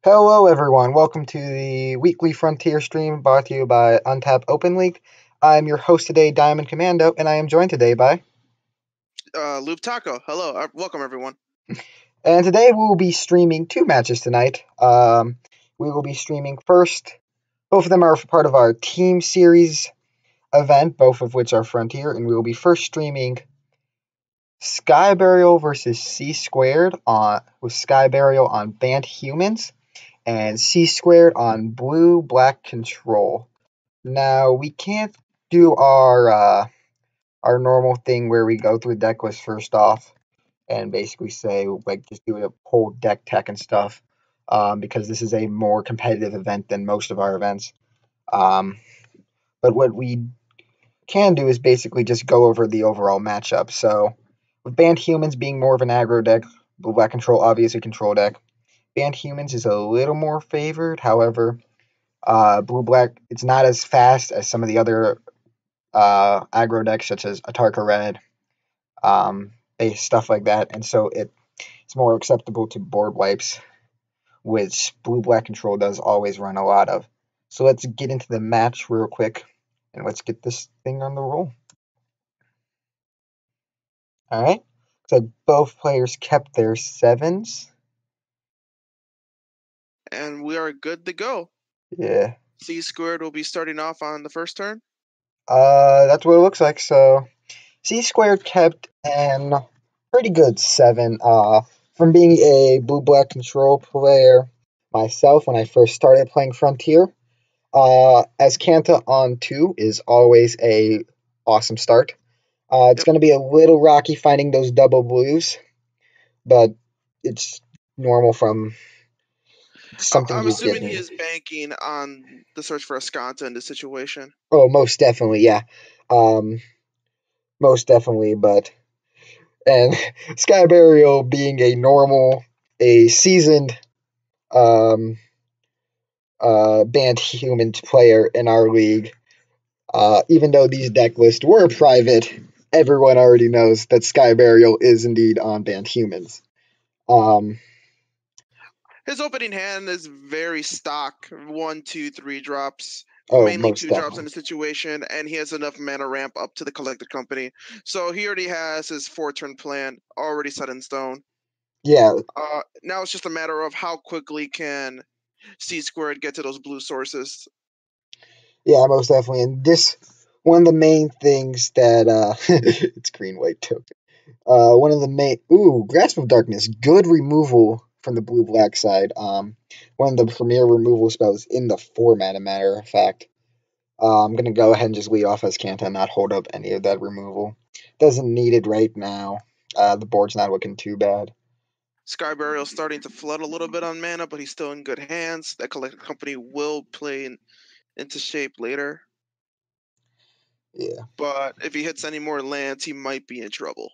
Hello, everyone. Welcome to the weekly Frontier stream brought to you by Untap Open League. I'm your host today, Diamond Commando, and I am joined today by... Loop Taco. Hello. Welcome, everyone. And today we will be streaming two matches tonight. We will be streaming first. Both of them are part of our Team Series event, both of which are Frontier, and we will be first streaming Sky Burial versus C Squared with Sky Burial on Banned Humans and C Squared on Blue Black Control. Now, we can't do our normal thing where we go through the deck list first off and basically say, just do a whole deck tech and stuff, because this is a more competitive event than most of our events. But what we can do is basically just go over the overall matchup. So, with Banned Humans being more of an aggro deck, Blue Black Control obviously control deck. Banned Humans is a little more favored, however, Blue Black, it's not as fast as some of the other aggro decks such as Atarka Red, base stuff like that, and so it's more acceptable to board wipes, which Blue Black Control does always run a lot of. So let's get into the match real quick, and let's get this thing on the roll. Alright, so both players kept their 7s. And we are good to go. Yeah. C Squared will be starting off on the first turn. That's what it looks like. So C Squared kept an pretty good 7. From being a blue-black control player myself when I first started playing Frontier, as Kanta on 2 is always a awesome start. It's going to be a little rocky finding those double blues, but it's normal from something I'm you assuming get. he is banking on the search for Ascanta in this situation. Oh, most definitely, yeah. Most definitely, and Sky Burial being a seasoned banned human player in our league, even though these deck lists were private, everyone already knows that Sky Burial is indeed on banned humans. His opening hand is very stock. 1, 2, 3 drops. Oh, mainly most 2 drops definitely. in the situation, and he has enough mana ramp up to the Collected Company. So he already has his 4-turn plan already set in stone. Yeah. Now it's just a matter of how quickly can C Squared get to those blue sources. Yeah, most definitely. And this, one of the main things that, it's green-white token. One of the main, Grasp of Darkness, good removal from the blue-black side. One of the premier removal spells in the format, a matter of fact. I'm going to go ahead and just lead off as Kanta and not hold up any of that removal. Doesn't need it right now. The board's not looking too bad. Sky Burial's starting to flood a little bit on mana, but he's still in good hands. That Collected Company will play into shape later. Yeah. But if he hits any more lands, he might be in trouble.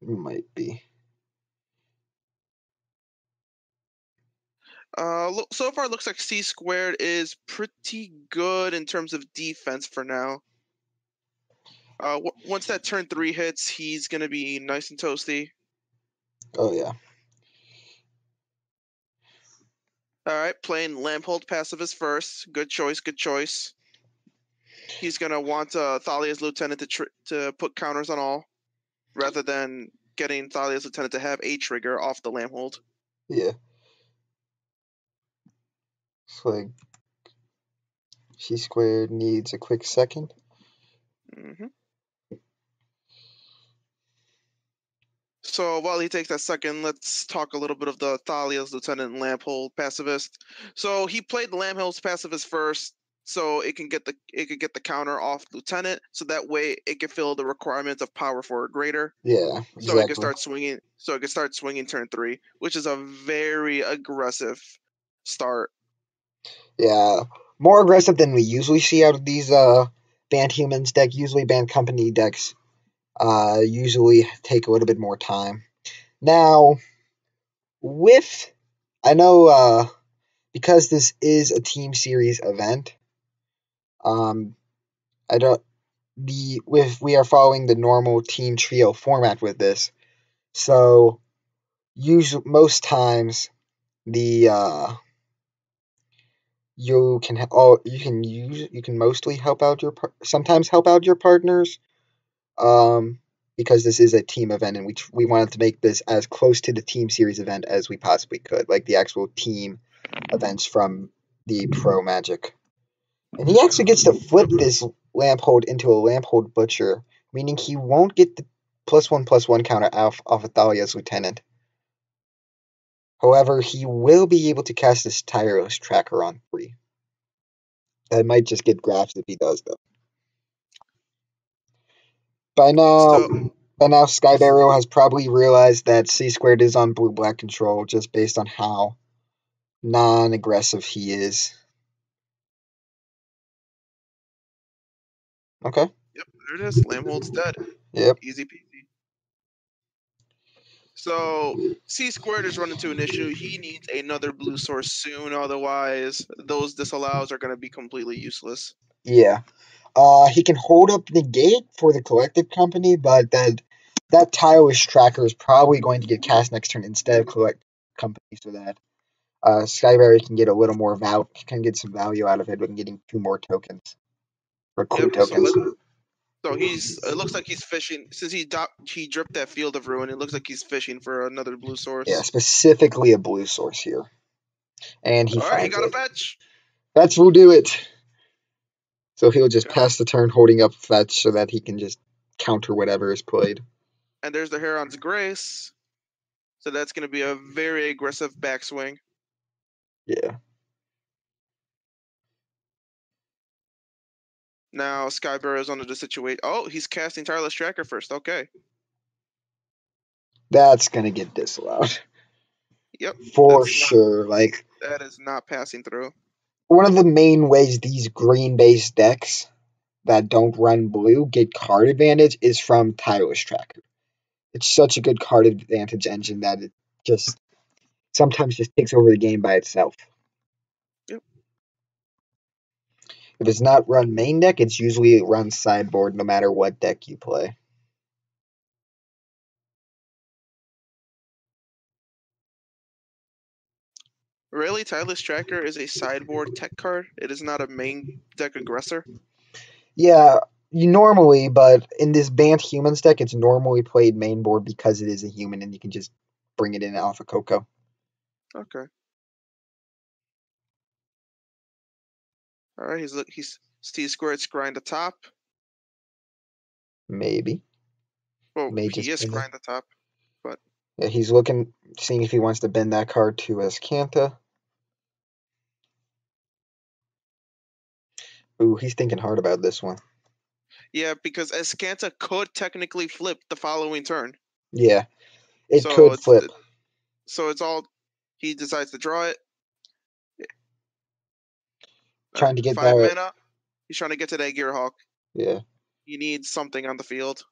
Might be. So far, it looks like C Squared is pretty good in terms of defense for now. Once that turn 3 hits, he's going to be nice and toasty. Oh, yeah. Alright, playing Lamphold Pacifist first. Good choice, good choice. He's going to want Thalia's Lieutenant to put counters on all, rather than getting Thalia's Lieutenant to have a trigger off the Lamphold. Yeah. So, like, C Squared needs a quick second. So while he takes that second, let's talk a little bit of the Thalia's Lieutenant and Lamphold Pacifist. So he played the Lamphold's Pacifist first, so it could get the counter off Lieutenant, so that way it can fill the requirements of power for a greater. Yeah, exactly. So it can start swinging. So it can start swinging turn 3, which is a very aggressive start. Yeah, more aggressive than we usually see out of these banned humans deck. Usually banned company decks usually take a little bit more time. Now, I know because this is a team series event, we are following the normal team trio format with this. So most times the you can you can mostly help out sometimes help out your partners, um because this is a team event and we wanted to make this as close to the team series event as we possibly could, like the actual team events from the Pro Magic. And he actually gets to flip this Lamphold into a Lamphold Butcher, meaning he won't get the +1/+1 counter off of Thalia's Lieutenant. However, he will be able to cast this Tireless Tracker on 3. That might just get grabs if he does, though. By now, So Skybarrow has probably realized that C-Squared is on blue-black control just based on how non-aggressive he is. Okay. yep, there it is. Lamhold's dead. Yep. Easy peasy. So C squared is running into an issue. He needs another blue source soon, otherwise those disallows are going to be completely useless. Yeah. He can hold up Negate for the Collective Company, but that Tireless Tracker is probably going to get cast next turn instead of Collect Company, so that Skyberry can get a little more can get some value out of it when getting 2 more tokens or clue Yep. tokens. So it looks like he's fishing since he dripped that Field of Ruin. It looks like he's fishing for another blue source. Yeah, specifically a blue source here, and he All right, he finds got it. a fetch. Fetch will do it. So he'll just pass the turn holding up fetch so that he can just counter whatever is played. And there's the Heron's Grace. So that's going to be a very aggressive backswing. Yeah. Now Skybarrow's under the situation. Oh, he's casting Tireless Tracker first. Okay. That's gonna get disallowed. Yep. For sure. That is not passing through. One of the main ways these green-based decks that don't run blue get card advantage is from Tireless Tracker. It's such a good card advantage engine that it just sometimes just takes over the game by itself. Yep. If it's not run main deck, it's usually run sideboard no matter what deck you play. Really? Tireless Tracker is a sideboard tech card? It is not a main deck aggressor? Yeah, normally, but in this banned humans deck, it's normally played main board because it is a human and you can just bring it in off of Coco. Okay. All right, he's Steve Squared scrying the top. Maybe. Well, May he is just scrying the top, but yeah, he's seeing if he wants to bend that card to Ascanta. Ooh, he's thinking hard about this one. yeah, because Ascanta could technically flip the following turn. Yeah, it could flip. So it's all he decides to draw it. Trying to get 5 that. mana. He's trying to get to that Gearhawk. Yeah. He needs something on the field.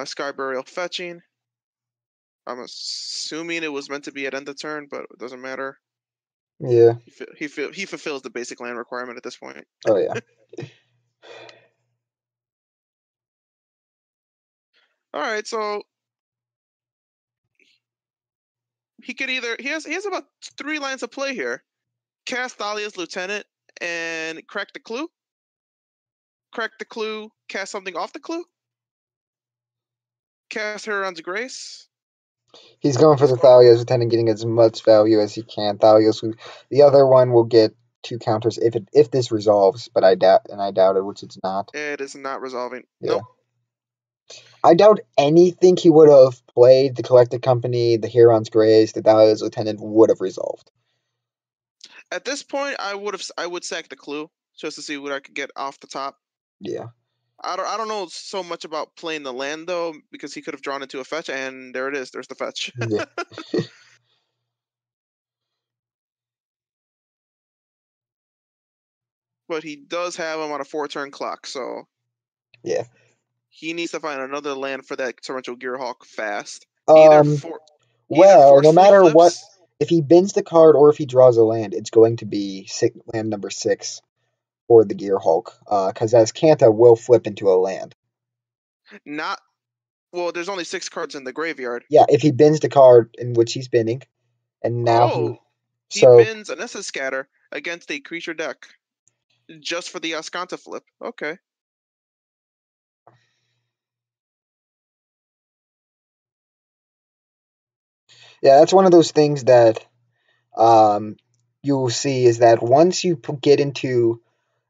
Sky Burial fetching. I'm assuming it was meant to be at end of turn, but it doesn't matter. Yeah. He fulfills the basic land requirement at this point. Oh yeah. All right, so he has about 3 lines of play here. Cast Thalia's Lieutenant and crack the clue. Crack the clue, cast something off the clue. Cast Heron's Grace. He's going for the Thalia's Lieutenant, getting as much value as he can. The other one will get 2 counters if this resolves, but I doubt it, which it's not. It is not resolving. Yeah. Nope. I doubt anything he would have played, the Collected Company, the Heron's Grace, the Thalia's Lieutenant would have resolved. At this point, I would sack the clue just to see what I could get off the top. Yeah. I don't know so much about playing the land though, because he could have drawn into a fetch, and there it is. There's the fetch. Yeah. But he does have him on a 4-turn clock, so Yeah. he needs to find another land for that Torrential Gearhawk fast. Well, no matter what, if he bends the card or if he draws a land, it's going to be land number 6 for the Gearhulk, because Ascanta will flip into a land. Not Well, there's only 6 cards in the graveyard. Yeah, if he bins the card in which he's binning, and now he bins an Essence Scatter against a creature deck just for the Ascanta flip. Okay. Yeah, that's one of those things that you will see is that once you get into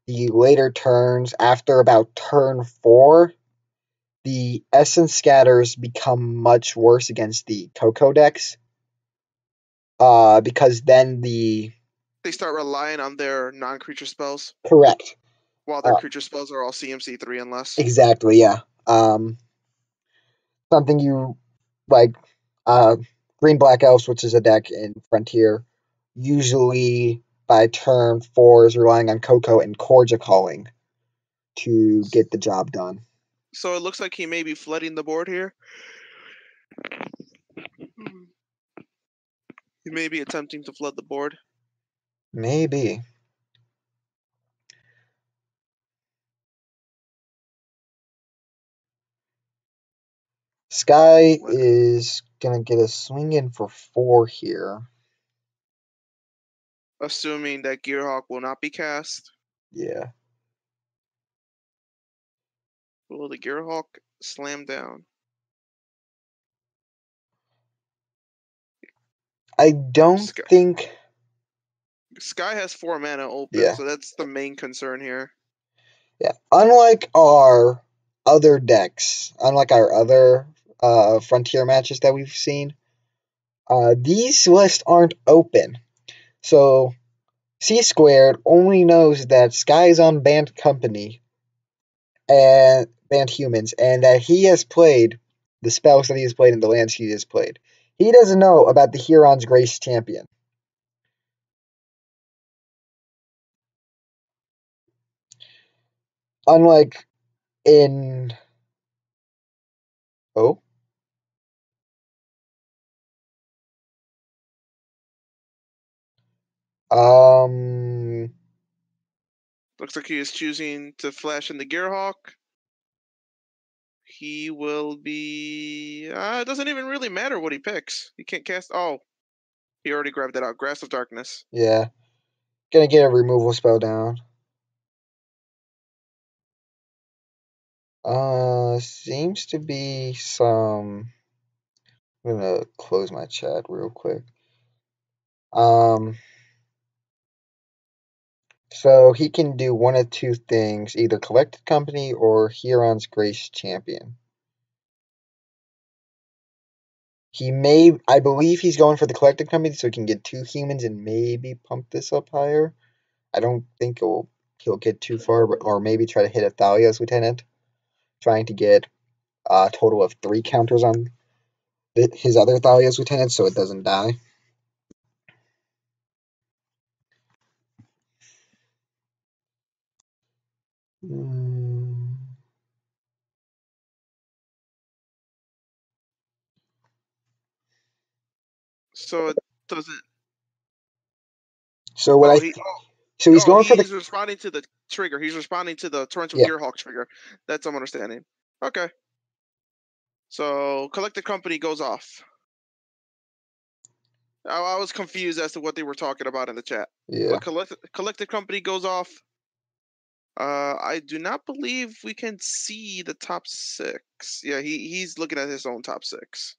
the later turns, after about turn 4, the Essence Scatters become much worse against the Coco decks. Because then they start relying on their non-creature spells. Correct. While their creature spells are all CMC3 and less. Exactly, yeah. Something you like, Green Black Elves, which is a deck in Frontier, usually by turn 4 is relying on Coco and Corja Calling to get the job done. So it looks like he may be flooding the board here. He may be attempting to flood the board. Maybe. Sky is going to get a swing in for 4 here. Assuming that Gearhawk will not be cast. Yeah. Will the Gearhawk slam down? I don't think... Sky has 4 mana open, so that's the main concern here. Yeah. Unlike our other decks, unlike our other Frontier matches that we've seen, these lists aren't open. So C Squared only knows that Sky is on Banned Company and Banned Humans, and that he has played the spells that he has played and the lands he has played. He doesn't know about the Huron's Grace Champion. Unlike in... Oh? Looks like he is choosing to flash in the Gearhawk. He will be... it doesn't even really matter what he picks. He can't cast... Oh. He already grabbed it out. Grasp of Darkness. Yeah. Gonna get a removal spell down. Seems to be some... I'm gonna close my chat real quick. So he can do one of two things, either Collected Company or Huron's Grace Champion. I believe he's going for the Collected Company so he can get 2 humans and maybe pump this up higher. I don't think he'll get too far, or maybe try to hit a Thalia's Lieutenant, trying to get a total of 3 counters on his other Thalia's Lieutenant so it doesn't die. So it doesn't... So what he's going for he's responding to the trigger. He's responding to the Torrential Gearhawk trigger. That's what I'm understanding. Okay. So Collected Company goes off. I was confused as to what they were talking about in the chat. Yeah. But Collected Company goes off. I do not believe we can see the top 6. Yeah, he's looking at his own top 6.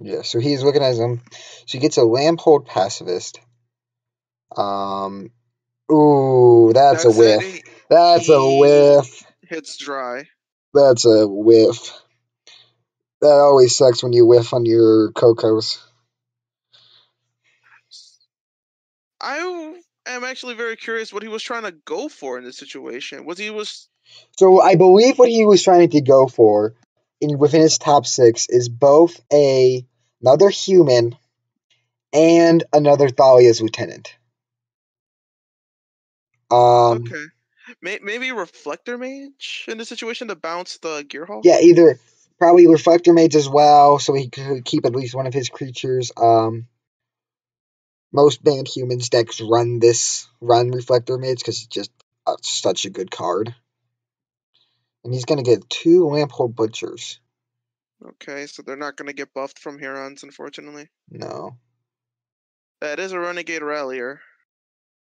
Yeah, so he's looking at him. So he gets a Lamphold Pacifist. Ooh, that's a whiff. That's a whiff. Hits dry. That's a whiff. That always sucks when you whiff on your Cocos. I am actually very curious what he was trying to go for in this situation. So I believe what he was trying to go for within his top 6 is both another human and another Thalia's Lieutenant. Okay. Maybe Reflector Mage in this situation to bounce the Gearhawk? Yeah, probably Reflector Mage as well, so he could keep at least one of his creatures. Most Banned Humans decks run Reflector Mage because it's just such a good card. And he's going to get 2 Lamphold Butchers. Okay, so they're not going to get buffed from Hurons, unfortunately. No. That is a Renegade Rallier.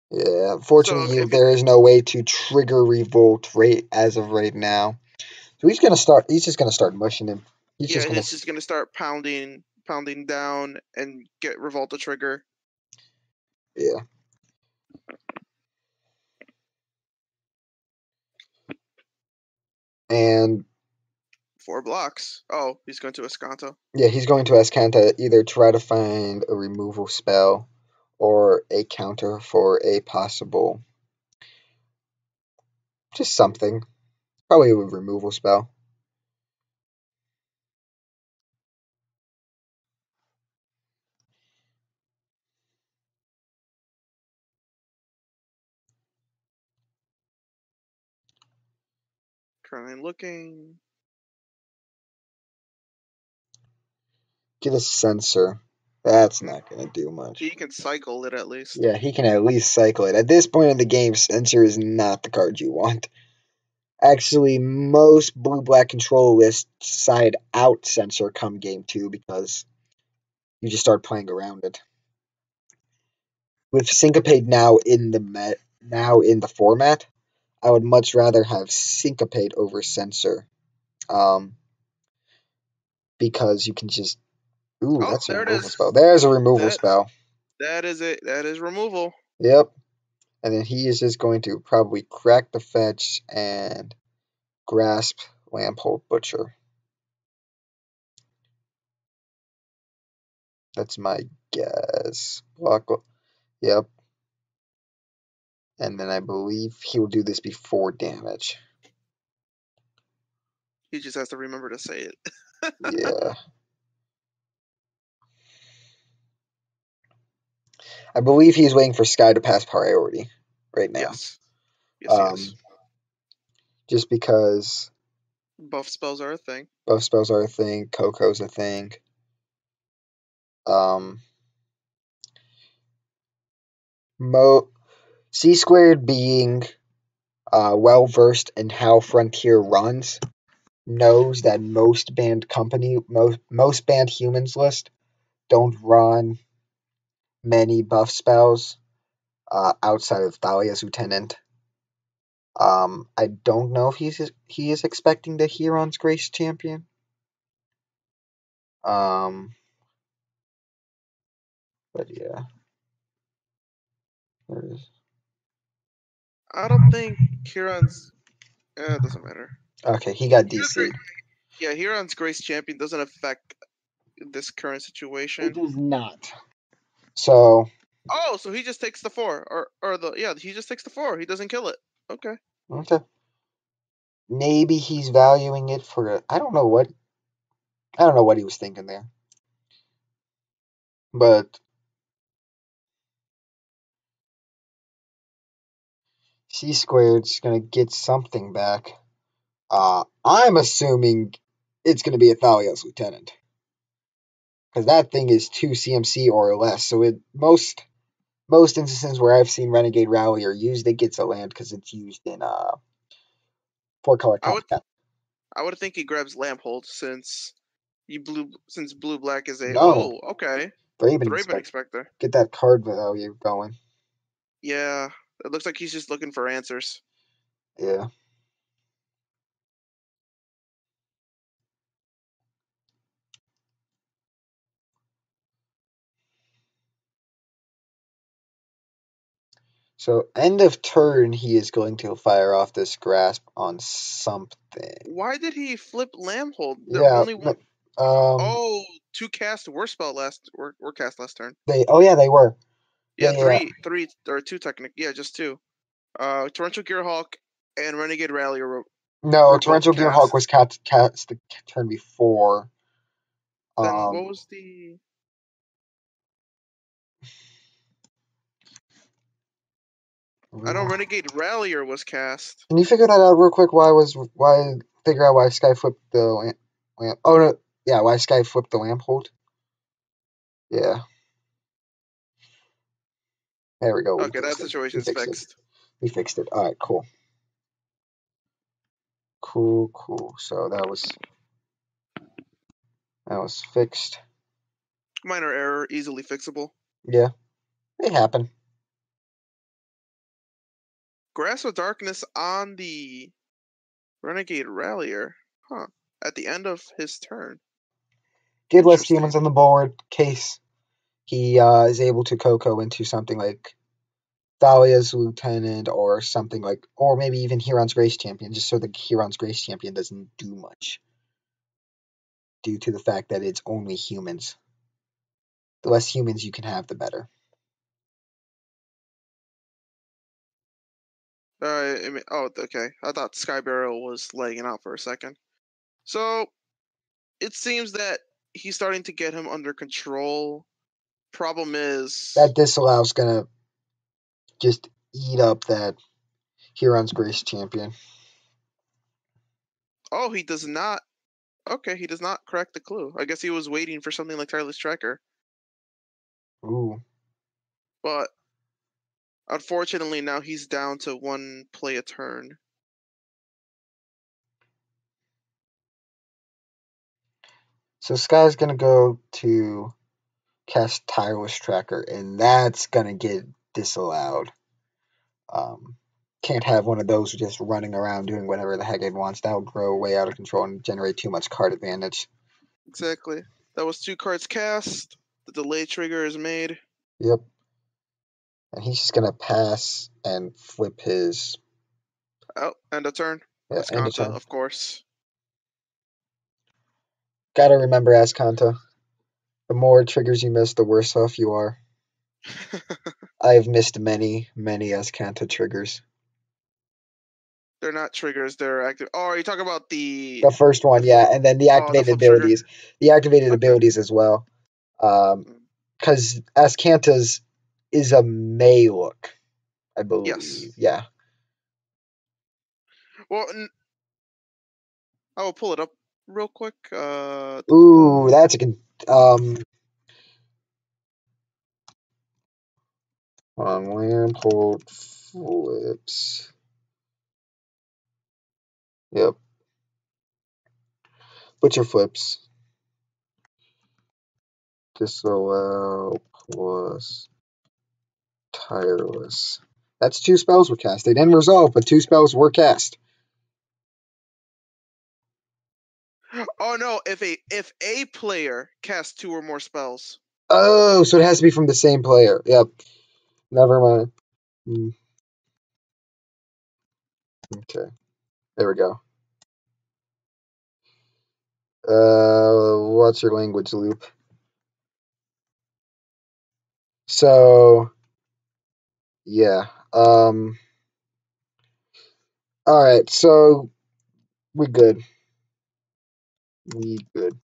Yeah, unfortunately, there is no way to trigger Revolt as of right now. So he's just gonna start mushing him. He's just gonna start pounding down and get Revolt to trigger. Yeah. And 4 blocks. Oh, he's going to Escanto. Yeah, he's going to Escanta either try to find a removal spell or a counter for a possible just something. Probably a removal spell. Currently looking. Get a Censor. That's not going to do much. He can cycle it at least. Yeah, he can at least cycle it. At this point in the game, Censor is not the card you want. Actually, most blue-black control lists side out Censor come game 2 because you just start playing around it. With Syncopate now in the format, I would much rather have Syncopate over Censor. Because you can just... Ooh, that's a removal spell. There's a removal spell. That is it. That is removal. Yep. And then he is just going to probably crack the fetch and grasp Lamphold Butcher. That's my guess. Block. Yep. And then I believe he will do this before damage. He just has to remember to say it. Yeah. I believe he's waiting for Sky to pass priority right now. Yes. Yes. Just because buff spells are a thing. Buff spells are a thing. Coco's a thing. C Squared being well versed in how Frontier runs, knows that most banned humans list don't run many buff spells outside of Thalia's Lieutenant. I don't know if he is expecting the Huron's Grace champion. But yeah. I don't think Huron's. It doesn't matter. Okay, he got DC. Yeah, Huron's Grace champion doesn't affect this current situation. It does not. So. Oh, so he just takes the 4, he just takes the 4. He doesn't kill it. Okay. Okay. Maybe he's valuing it for I don't know what he was thinking there. But C Squared's gonna get something back. I'm assuming it's gonna be a Thalia's Lieutenant. Because that thing is 2 CMC or less. So most instances where I've seen Renegade Rallier used, it gets a land because it's used in 4-color combat. I would think he grabs Lamphold since blue black is a okay. Thraben Inspector. Get that card value going. Yeah, it looks like he's just looking for answers. Yeah. So end of turn, he is going to fire off this grasp on something. Why did he flip Lamphold? Only one. 2 cast were cast last turn. They were. Yeah, 3 or 2 technically. Yeah, just 2. Torrential Gearhawk and Renegade Rallier. No, Torrential Gearhawk was cast the turn before. Then what was the? I know Renegade Rallier was cast. Can you figure that out real quick? Figure out why Sky flipped the lamp? Oh no, yeah, why Sky flipped the Lamphold? Yeah. There we go. Okay, that situation is fixed. We fixed it. All right, cool. Cool. So that was That was fixed. Minor error, easily fixable. Yeah, they happen. Grasp of Darkness on the Renegade Rallier. Huh. At the end of his turn. Get less Interesting. humans on the board, case he is able to Coco into something like Thalia's Lieutenant or something like, or maybe even Huron's Grace Champion, just so the Huron's Grace Champion doesn't do much. Due to the fact that it's only humans. The less humans you can have, the better. Okay. I thought Sky Barrel was laying out for a second. So, it seems that he's starting to get him under control. Problem is... That disallow's gonna just eat up that Huron's Grace Champion. Oh, he does not... Okay, he does not correct the clue. I guess he was waiting for something like Tireless Tracker. Ooh. But, unfortunately, now he's down to one play a turn. So Sky's gonna go to cast Tireless Tracker, and that's gonna get disallowed. Can't have one of those just running around doing whatever the heck it wants. That would grow way out of control and generate too much card advantage. Exactly. That was 2 cards cast. The delay trigger is made. Yep. And he's just gonna pass and flip his. Oh, end of turn. Yeah, end of Ascanta, turn. of course. Gotta remember, Ascanta, the more triggers you miss, the worse off you are. I have missed many, many Ascanta triggers. They're not triggers, they're active. Oh, are you talking about the... The first one, yeah, and then the activated flip trigger? abilities. The activated Okay. abilities as well. Because Ascanta's is a May look, I believe. Yes. Yeah. Well, I will pull it up real quick. Ooh, that's a on Lampold flips. Yep. Butcher flips. Disallow plus Tireless. That's 2 spells were cast. They didn't resolve, but 2 spells were cast. Oh no! If a player casts 2 or more spells. Oh, so it has to be from the same player. Yep. Never mind. Okay. There we go. What's your language loop? So, yeah. All right. So we good. We good.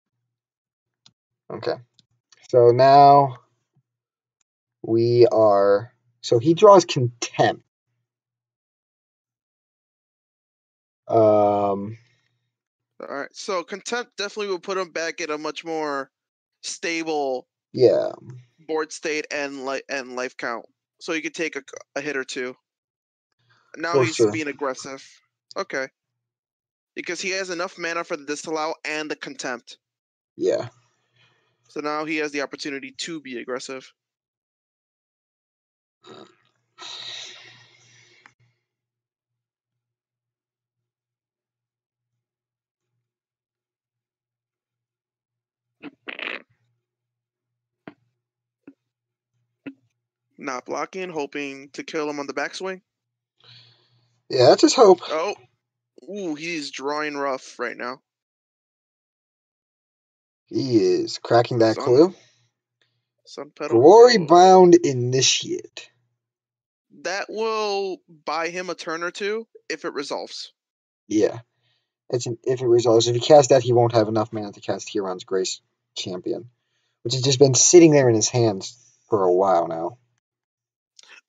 Okay. So now we are. So he draws Contempt. All right. So Contempt definitely will put him back in a much more stable Yeah. board state and life count. So you could take a hit or 2. Now For he's sure. being aggressive. Okay. Because he has enough mana for the disallow and the Contempt. Yeah. So now he has the opportunity to be aggressive. Not blocking, hoping to kill him on the backswing. Yeah, that's his hope. Oh. Ooh, he's drawing rough right now. He is cracking that Sun clue. Petal Glory Grove. Bound Initiate. That will buy him a turn or 2 if it resolves. Yeah. If it resolves. If he casts that, he won't have enough mana to cast Huron's Grace Champion, which has just been sitting there in his hands for a while now.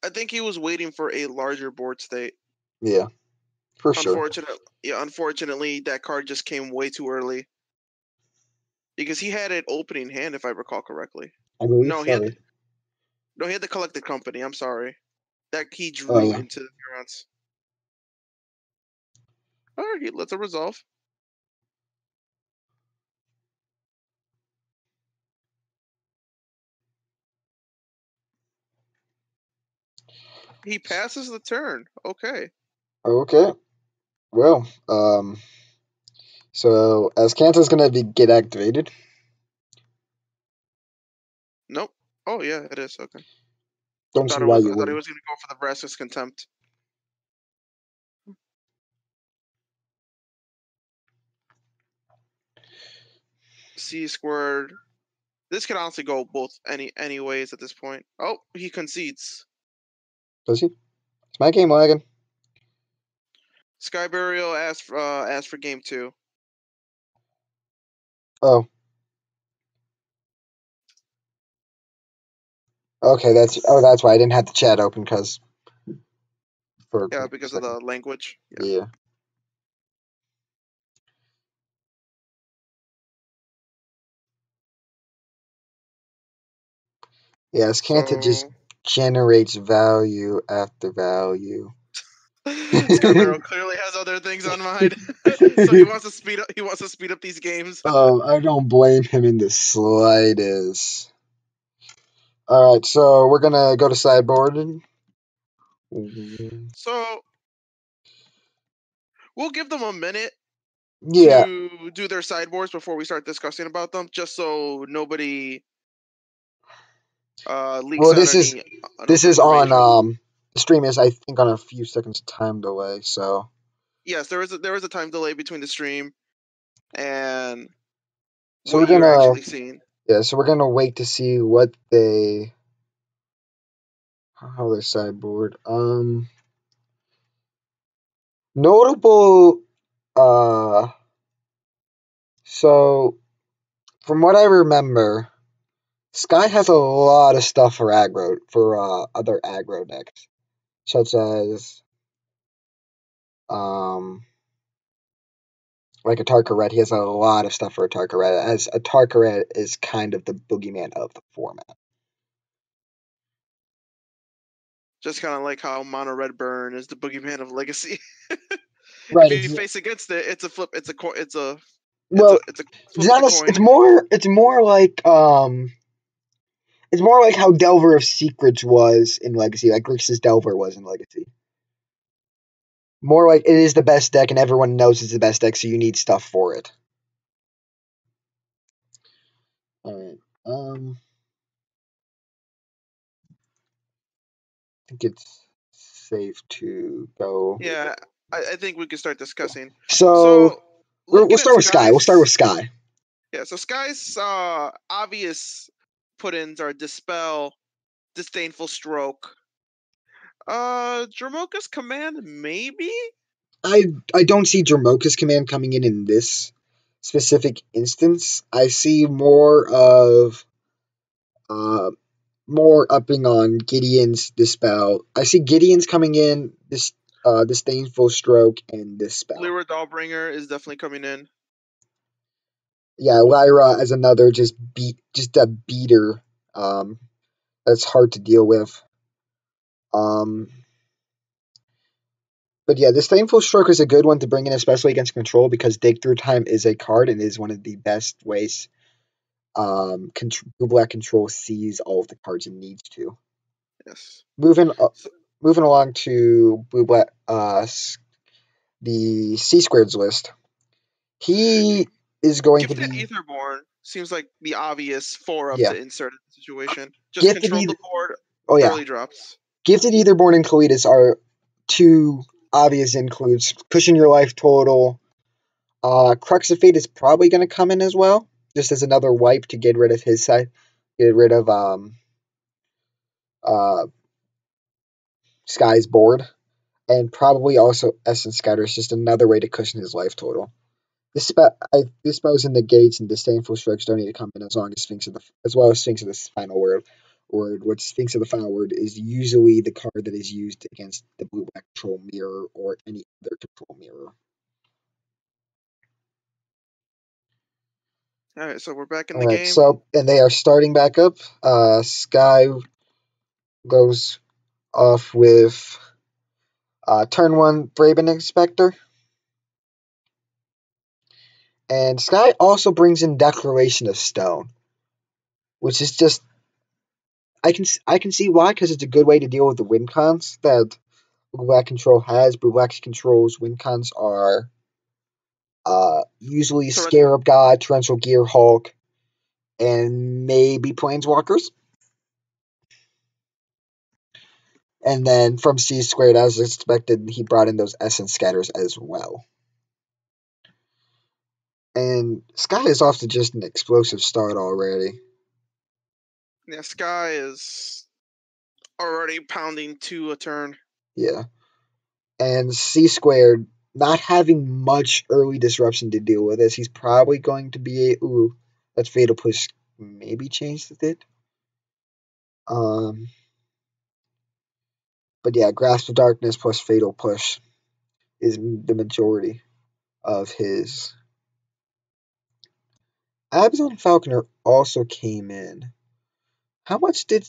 I think he was waiting for a larger board state. Yeah, for sure. Unfortunately, that card just came way too early. Because he had an opening hand, if I recall correctly. I believe No, he had the Collected Company. I'm sorry. That he drew into the Hurons. All right, let's resolve. He passes the turn. Okay. Okay. Well, so as Kanta's gonna get activated. Nope. Oh yeah, it is. Okay. Don't see Thought it why was. you I thought he wouldn't. was gonna go for the Brassus contempt. C squared. This could honestly go both any ways at this point. Oh, he concedes. Does he? It's my game lagging. Sky Burial asked for game 2. Oh. Okay, that's why I didn't have the chat open because Yeah, because of the language. Yeah. Yes, Kanta just generates value after value. Scarborough clearly has other things on mind, so he wants to speed up. He wants to speed up these games. I don't blame him in the slightest. All right, so we're gonna go to sideboard. So we'll give them a minute Yeah. to do their sideboards before we start discussing about them, just so nobody leaks out This any is on information. the stream is I think on a few seconds time delay, so Yes, there is a time delay between the stream and so what you're actually seeing. Yeah, so we're gonna wait to see what how they sideboard. Notable. So from what I remember, Sky has a lot of stuff for aggro other aggro decks, such as like Atarka Red. He has a lot of stuff for Atarka Red, as Atarka Red is kind of the boogeyman of the format. Just kind of like how Mono Red Burn is the boogeyman of Legacy. Right. If you face against it, it's a flip. It's a flip It's not the coin. it's more like it's more like how Delver of Secrets was in Legacy, like Grixis Delver was in Legacy. More like it is the best deck, and everyone knows it's the best deck, so you need stuff for it. All right. I think it's safe to go. Yeah, I think we can start discussing. So we'll start with Sky. We'll start with Sky. Yeah, so Sky's obvious put-ins are Dispel, Disdainful Stroke. Dramoka's Command, maybe? I don't see Dramoka's command coming in this specific instance. I see more of more upping on Gideon's Dispel. I see Gideon's coming in, this Disdainful Stroke, and Dispel. Lyra Dawnbringer is definitely coming in. Yeah, Lyra as another just a beater. That's hard to deal with. But yeah, Disdainful Stroke is a good one to bring in, especially against control, because Dig Through Time is a card and is one of the best ways Blue Black Control sees all of the cards it needs to. Yes. Moving along to Blue Black, the C Squared's list. He is going Gifted to be Etherborn seems like the obvious 4-up to insert in the situation. Just Gifted control the board, Oh yeah, early drops. Gifted Etherborn and Kalidas are two obvious includes. Pushing your life total. Crux of Fate is probably going to come in as well, just as another wipe to get rid of his side, get rid of Sky's board, and probably also Essence Scatter is just another way to cushion his life total. This spells in the gates and disdainful strokes don't need to come in as well as Sphinx of the final word. Which Sphinx of the final word is usually the card that is used against the blue black control mirror or any other control mirror. All right, so we're back in the game. So and they are starting back up. Sky goes off with turn 1 Braben Inspector. And Sky also brings in Declaration of Stone, which is just, I can see why, because it's a good way to deal with the win cons that Blue Black Control has. Blue Black Control's win cons are usually Scarab God, Torrential Gear Hulk, and maybe Planeswalkers. And then from C Squared, as expected, he brought in those Essence Scatters as well. And Sky is off to just an explosive start already. Yeah, Sky is already pounding 2 a turn. Yeah. And C Squared, not having much early disruption to deal with, as he's probably going to be a... Ooh, that's Fatal Push maybe changed with it. But yeah, Grasp of Darkness plus Fatal Push is the majority of his. Abzan Falconer also came in. How much did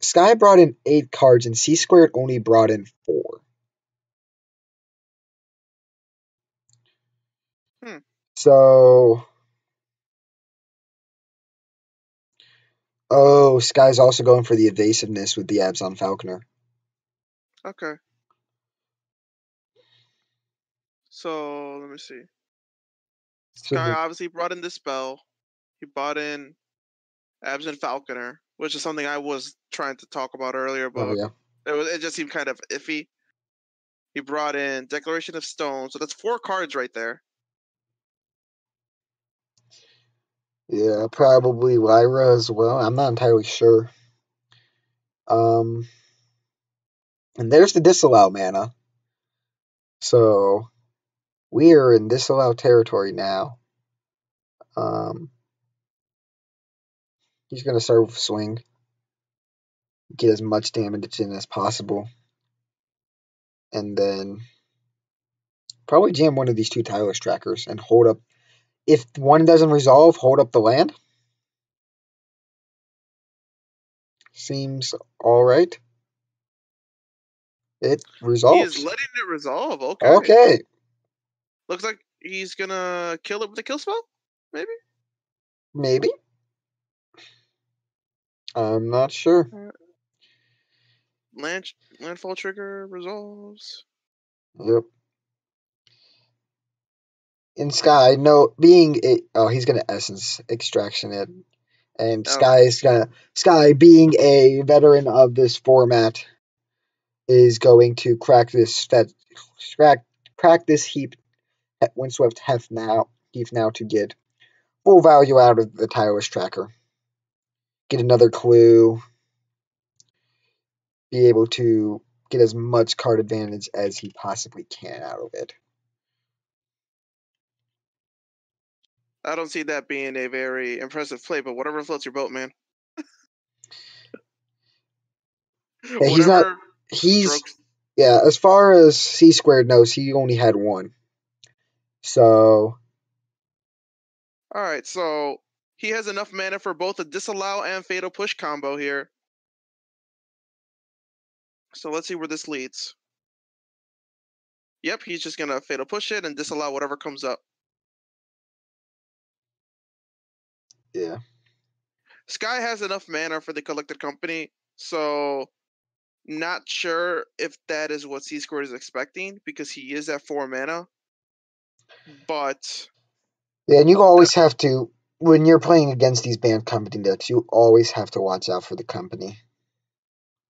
Sky brought in 8 cards and C Squared only brought in 4? So, oh, Sky's also going for the evasiveness with the Abzan Falconer. Okay. So, let me see. Sky obviously brought in the spell. He brought in Absent Falconer, which is something I was trying to talk about earlier, but it just seemed kind of iffy. He brought in Declaration of Stone, so that's 4 cards right there. Yeah, probably Lyra as well. I'm not entirely sure. And there's the disallow mana. So we are in disallow territory now. He's gonna start with swing. Get as much damage in as possible. And then probably jam one of these 2 tireless trackers and hold up. If one doesn't resolve, hold up the land. Seems alright. It resolves. He is letting it resolve. Okay. Okay. Looks like he's gonna kill it with a kill spell? Maybe? Maybe. I'm not sure. Landfall trigger resolves. Yep. In Sky, no, being a... Oh, he's gonna Essence Extraction it. And Sky, being a veteran of this format, is going to crack this heap Windswept Heath now to get full value out of the tireless tracker. Get another clue. Be able to get as much card advantage as he possibly can out of it. I don't see that being a very impressive play, but whatever floats your boat, man. Yeah, yeah, as far as C Squared knows, he only had 1. So... Alright, so he has enough mana for both a Disallow and Fatal Push combo here. So let's see where this leads. Yep, he's just gonna Fatal Push it and Disallow whatever comes up. Yeah. Sky has enough mana for the Collected Company, so not sure if that is what C Squared is expecting, because he is at 4 mana. But... Yeah, and you always have to, when you're playing against these banned company decks, you always have to watch out for the company.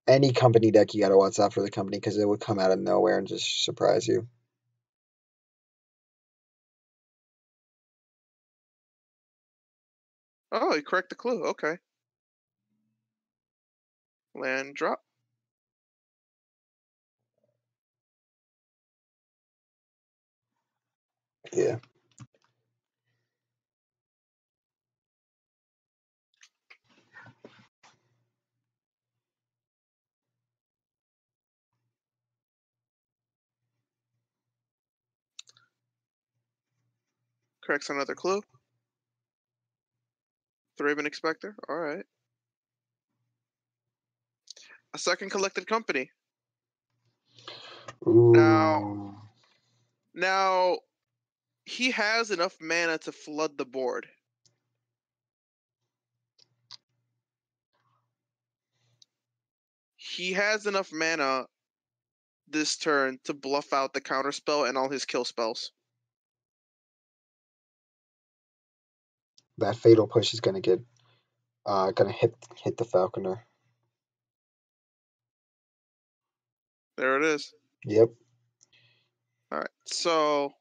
Any company deck, you gotta watch out for the company, because it would come out of nowhere and just surprise you. Oh, he correct the clue. Okay. Land drop. Yeah. Corrects another clue. Thraben Expector. Alright. A second Collected Company. Ooh. Now, he has enough mana to flood the board. he has enough mana this turn to bluff out the counter spell and all his kill spells. That fatal push is gonna hit the Falconer. There it is. Yep. All right, so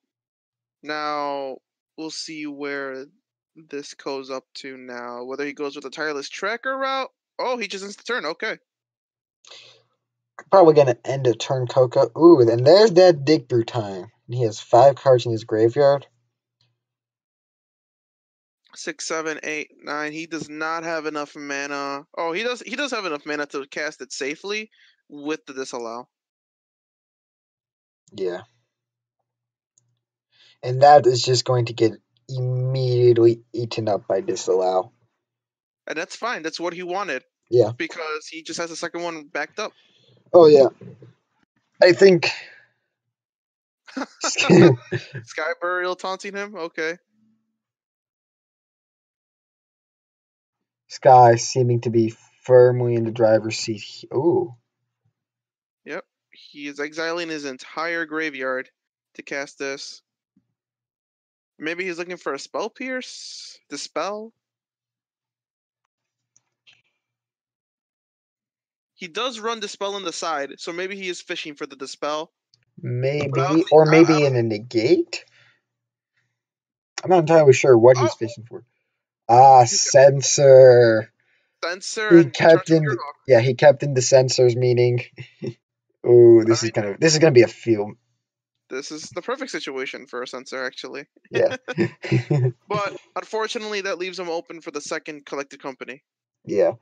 now we'll see where this goes up to now. Whether he goes with a tireless tracker route. Oh, he just ends the turn. Okay. Probably gonna end a turn Coco. Ooh, and there's that dig through time. He has 5 cards in his graveyard. 6, 7, 8, 9. He does not have enough mana. Oh, he does. He does have enough mana to cast it safely with the disallow. Yeah. And that is just going to get immediately eaten up by disallow. And that's fine. That's what he wanted. Yeah. Because he just has the second one backed up. Oh yeah. I think Sky Burial taunting him? Okay. Sky seeming to be firmly in the driver's seat. Ooh. Yep. He is exiling his entire graveyard to cast this. Maybe he's looking for a spell pierce? Dispel? He does run Dispel on the side, so maybe he is fishing for the Dispel. Maybe, or maybe in a negate? I'm not entirely sure what he's fishing for. Censor. Censor and kept in he kept in the censors meaning. Ooh, this is gonna be a field. This is the perfect situation for a censor, actually. Yeah. But unfortunately, that leaves him open for the second collected company. Yeah.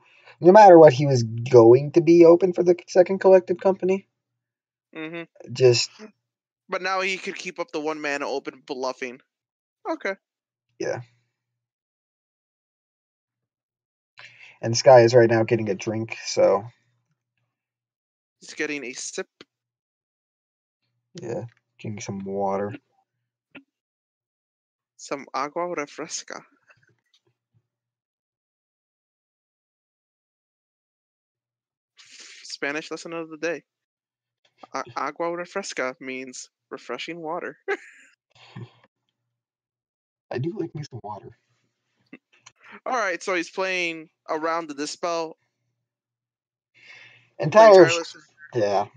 No matter what, he was going to be open for the second collected company. Mm-hmm. Just. But now he could keep up the 1 mana open bluffing. Okay. Yeah. And Sky is right now getting a drink, so. He's getting a sip. Yeah, drinking some water. Some agua refresca. Spanish lesson of the day. Agua refresca means refreshing water. I do like me some water. Alright, so he's playing around the Dispel. And Tyler's. Yeah.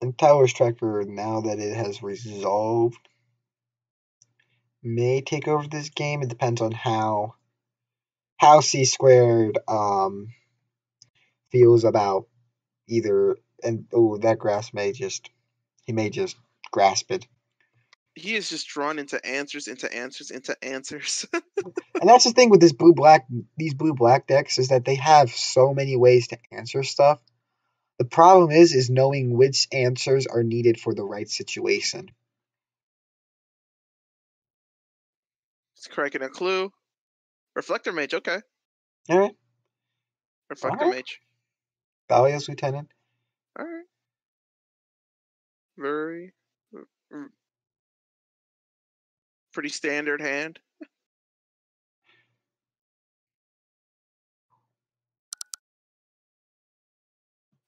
And Tyler's tracker, now that it has resolved, may take over this game. It depends on how C squared feels about either, and that grass may just grasp it. He is just drawn into answers. And that's the thing with these blue black decks, is that they have so many ways to answer stuff. The problem is knowing which answers are needed for the right situation. He's cracking a clue. Reflector Mage, okay. Alright. Reflector Mage. Thalia's Lieutenant. Alright. Very pretty standard hand.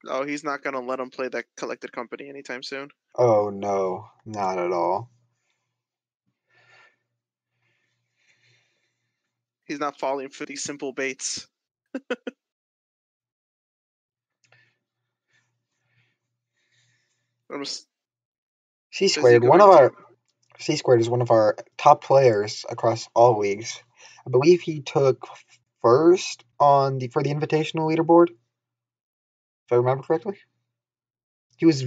Oh, he's not going to let him play that collected company anytime soon. Oh, no. Not at all. He's not falling for these simple baits. C squared is one of our top players across all leagues. I believe he took first for the Invitational leaderboard, if I remember correctly. He was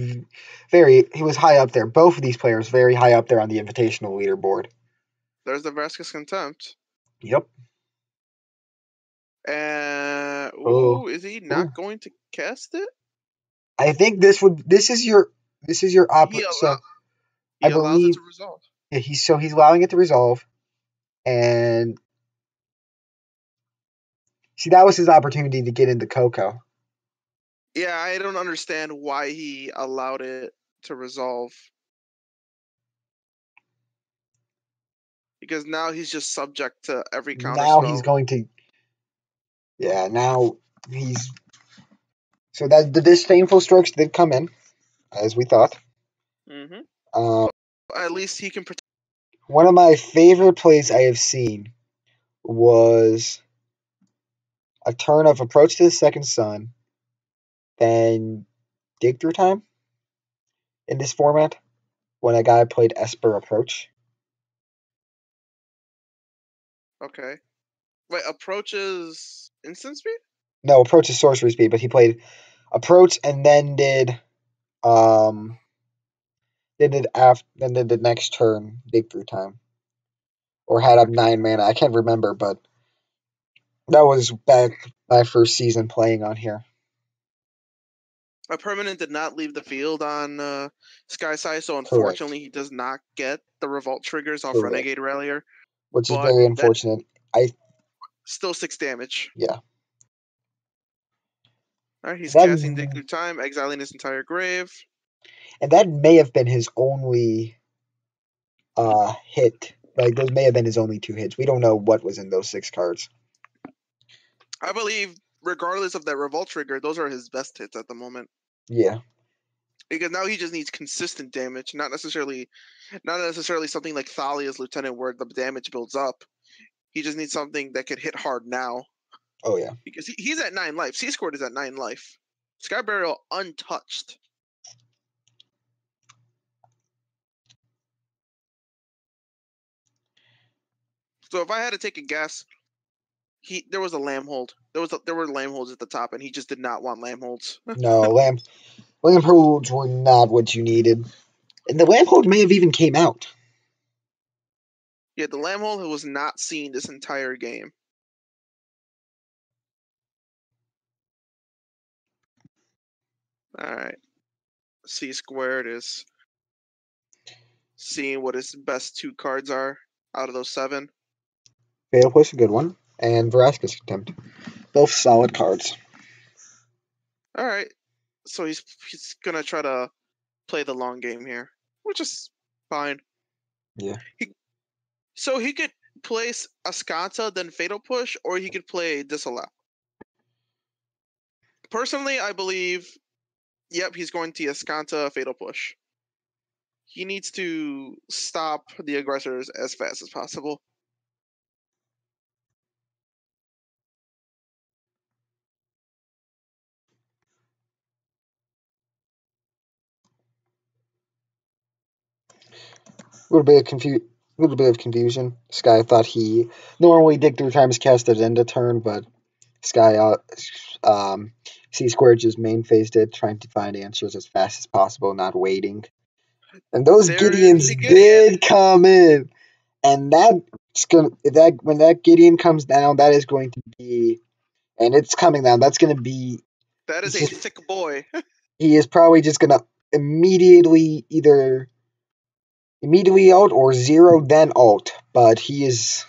high up there. Both of these players very high up there on the Invitational leaderboard. There's the Vraska's Contempt. Yep. Is he not going to cast it? I think this is your opportunity. So he allows it to resolve. Yeah, he's allowing it to resolve, and see, that was his opportunity to get into Coco. Yeah, I don't understand why he allowed it to resolve. Because now he's just subject to every counter spell. Now he's going to. Yeah, now he's So that the disdainful strokes did come in, as we thought. Mm-hmm. Um, At least he can protect. One of my favorite plays I have seen was a turn of approach to the second sun, then dig through time in this format when a guy played Esper approach. Okay. Wait, approaches instant speed? No, approach is sorcery speed, but he played approach and then did um then did the next turn dig through time or had up 9 mana. I can't remember, but that was back my first season playing on here. A permanent did not leave the field on Sky Side, so Correct. unfortunately he does not get the revolt triggers off Correct. Renegade Rallier. Which is But very that unfortunate. still 6 damage. Yeah. Alright, he's That casting Dig Through Time, exiling his entire grave. and that may have been his only hit. Like those may have been his only 2 hits. We don't know what was in those 6 cards. I believe, regardless of that revolt trigger, those are his best hits at the moment. Yeah. Because now he just needs consistent damage, not necessarily something like Thalia's Lieutenant where the damage builds up. He just needs something that could hit hard now. Oh yeah. Because he's at 9 life. C-Squared is at 9 life. Sky Burial untouched. So if I had to take a guess, there was a lamb hold. There were lamb holds at the top, and he just did not want lamb holds. No, lamp holds were not what you needed. And the lamp hold may have even came out. Yeah, the lamb hold was not seen this entire game. All right. C-Squared is seeing what his best 2 cards are out of those 7. Fatal Push, a good one, and Vraska's Contempt. Both solid cards. All right. So he's gonna try to play the long game here, which is fine. Yeah. So he could place Ascanta, then Fatal Push, or he could play Disallow. Personally, I believe, yep, he's going to Ascanta, Fatal Push. He needs to stop the aggressors as fast as possible. A little bit of confusion. Sky thought he normally dig through time is cast at end of turn, but Sky C Squared just main phased it, trying to find answers as fast as possible, not waiting. And those There is Gideons the Gideon. did come in. And when that Gideon comes down, that is going to be, and it's coming down. That's going to be. That is a thick boy. He is probably just going to immediately out or 0 then alt. But he is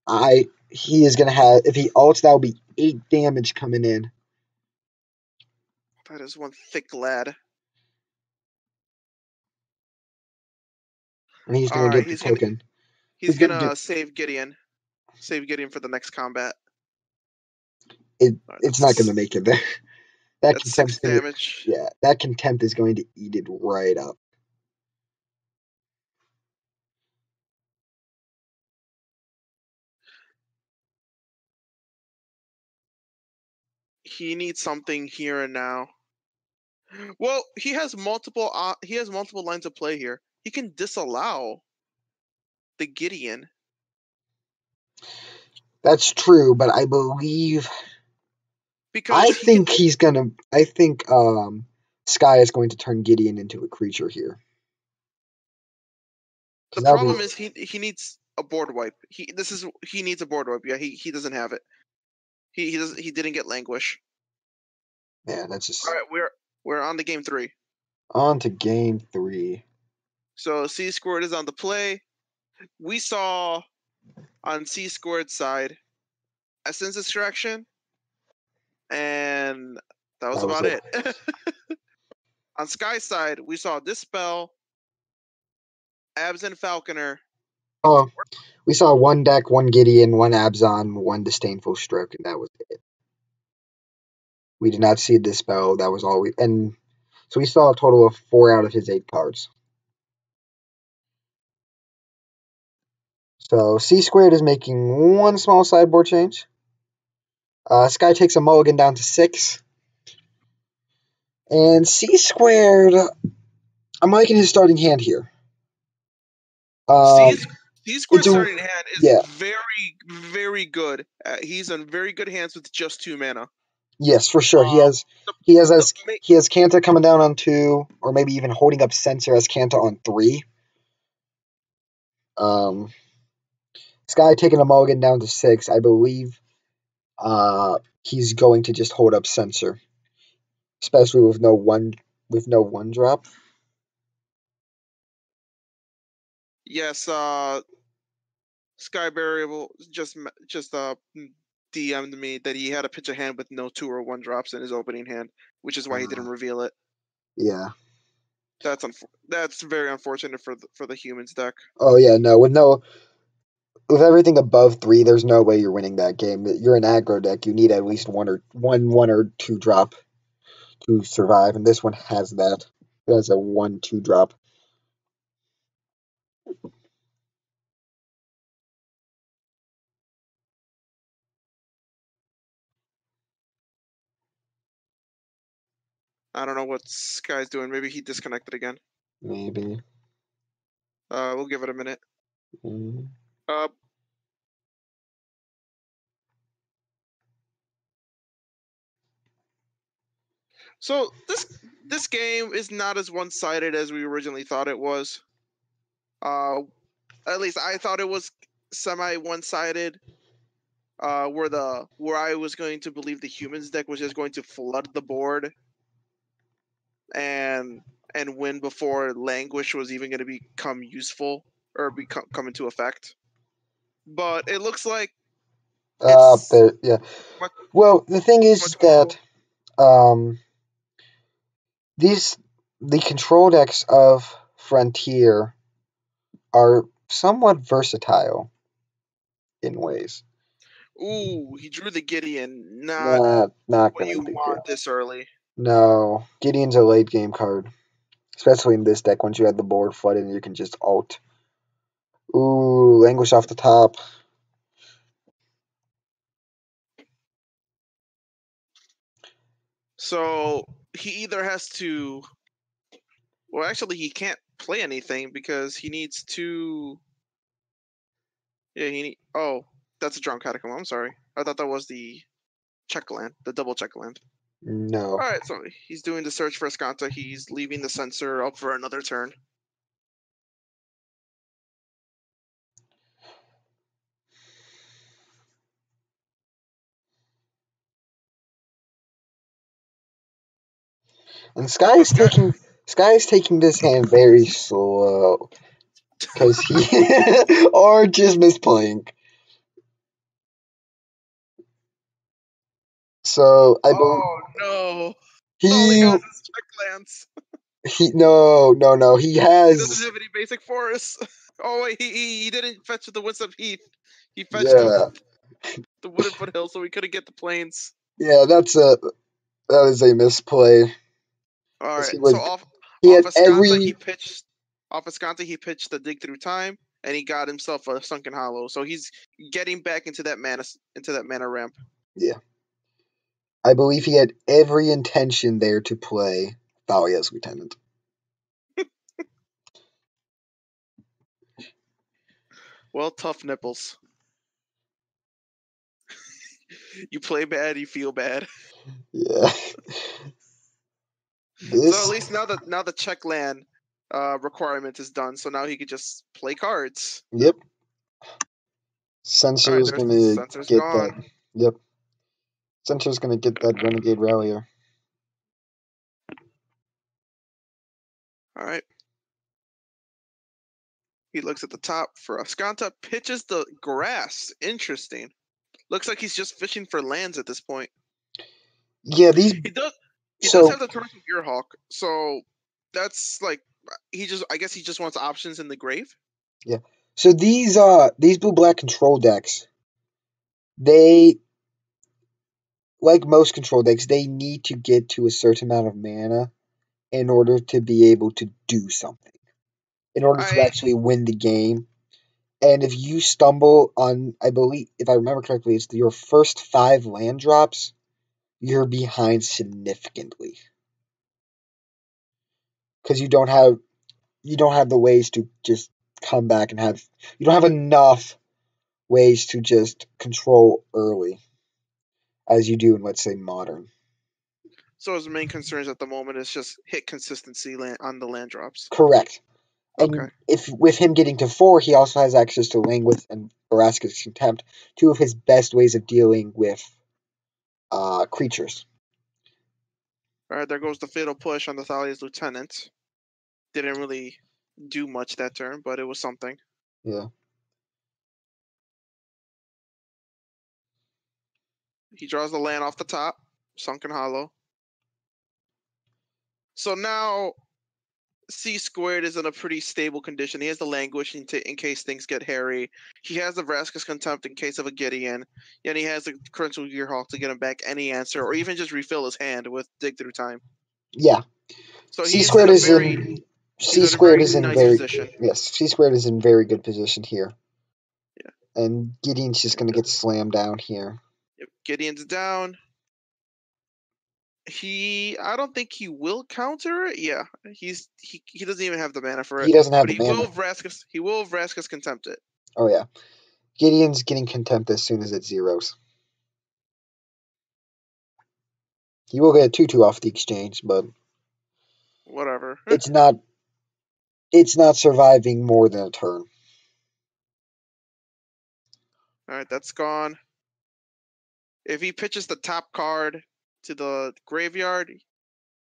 going to have, if he ults, that will be 8 damage coming in. That is one thick lad. And he's going to get the token. He's gonna save Gideon. Save Gideon for the next combat. It's not going to make it there. That's 6 damage. That contempt is going to eat it right up. He needs something here and now. Well, he has multiple lines of play here. He can disallow the Gideon. That's true, but I believe Because I think Sky is going to turn Gideon into a creature here. The problem is he needs a board wipe. He needs a board wipe. Yeah, he doesn't have it. He didn't get Languish. Yeah, that's just. All right, we're on to game 3. On to game 3. So C-Squared is on the play. We saw on C-Squared side Essence Extraction, and that was about it. On Sky side, we saw Dispel, Absent Falconer. Oh, we saw one deck, one Gideon, one Abzan, one Disdainful Stroke, and that was it. We did not see the spell. That was all we... And so we saw a total of 4 out of his 8 cards. So C squared is making 1 small sideboard change. Sky takes a mulligan down to 6. And C squared, I'm liking his starting hand here. C squared it's a- starting hand is yeah. very, very good. He's in very good hands with just 2 mana. Yes, for sure. He has Kanta coming down on 2, or maybe even holding up Censor as Kanta on 3. Sky taking a mulligan down to 6. I believe he's going to just hold up Censor, especially with no one drop. Yes, Sky Variable just DM'd me that he had a pitch a hand with no 2 or 1 drops in his opening hand, which is why he didn't reveal it. Yeah, that's very unfortunate for the humans deck. Oh yeah, no, with everything above 3, there's no way you're winning that game. You're an aggro deck. You need at least one or two drop to survive, and this one has that. It has a 1/2 drop. I don't know what Sky's doing. Maybe he disconnected again. Maybe. We'll give it a minute. Mm. So this game is not as one-sided as we originally thought it was. At least I thought it was semi one-sided. Where I was going to believe the humans deck was just going to flood the board and win before Languish was even going to become useful or come into effect. But it looks like yeah. Well, the thing is that the control decks of Frontier are somewhat versatile in ways. Ooh, he drew the Gideon. Not what you want this early. No, Gideon's a late game card, especially in this deck. Once you have the board flooded, you can just ult. Ooh, Languish off the top. So he either has to. Well, actually, he can't play anything because he needs to. Yeah, oh, that's a Drowned Catacomb. I'm sorry. I thought that was the check land, the double check land. No. All right, so he's doing the search for Escanta. He's leaving the Censor up for another turn. And Sky is taking this hand very slow. Because he or just misplaying. So I believe. Oh no! He all he has is check lands. No. He He has. doesn't have any basic forests. Oh wait, he didn't fetch the Winds of Heath. He fetched the Wooded Foothill, so we couldn't get the plains. Yeah, that is a misplay. All right, So off had Escanta, he pitched the Dig Through Time, and he got himself a Sunken Hollow. So he's getting back into that mana ramp. Yeah. I believe he had every intention there to play Thalia's Lieutenant. Well, tough nipples. You play bad, you feel bad. Yeah. So at least now the check land requirement is done, so now he could just play cards. Yep. Censor's gonna get gone. that. Yep. Censor's gonna get that Renegade Rallier. All right. He looks at the top for Escanta, pitches the grass. Interesting. Looks like he's just fishing for lands at this point. Yeah, he does have the Torrential Gearhawk, so that's like I guess he just wants options in the grave. Yeah. So these blue-black control decks, they like most control decks, they need to get to a certain amount of mana in order to be able to do something, in order to I actually win the game. And if you stumble on, I believe, if I remember correctly, it's your first 5 land drops, you're behind significantly because you don't have the ways to just come back and you don't have enough ways to just control early as you do in, let's say, modern. so his main concerns at the moment is just hit consistency on the land drops. Correct. Okay. And if with him getting to 4, he also has access to Languith and Baraska's Contempt, two of his best ways of dealing with creatures. All right, there goes the fatal push on the Thalia's Lieutenant. Didn't really do much that turn, but it was something. Yeah. He draws the land off the top, Sunken Hollow. So now C squared is in a pretty stable condition. He has the Languish in case things get hairy. He has the Vraska's Contempt in case of a Gideon. And he has the Crystal Gearhawk to get him back any answer, or even just refill his hand with Dig Through Time. Yeah. So C he's in squared a is very in he's C in a squared very is in nice very position. yes, C squared is in very good position here. Yeah. And Gideon's just gonna get slammed down here. If Gideon's down. I don't think he will counter it. Yeah, he doesn't even have the mana for it. He doesn't have But the mana. he will Vraska's Contempt it. Oh yeah. Gideon's getting Contempt as soon as it zeroes. He will get a 2/2 off the exchange, but Whatever. it's not surviving more than a turn. Alright, that's gone. If he pitches the top card to the graveyard,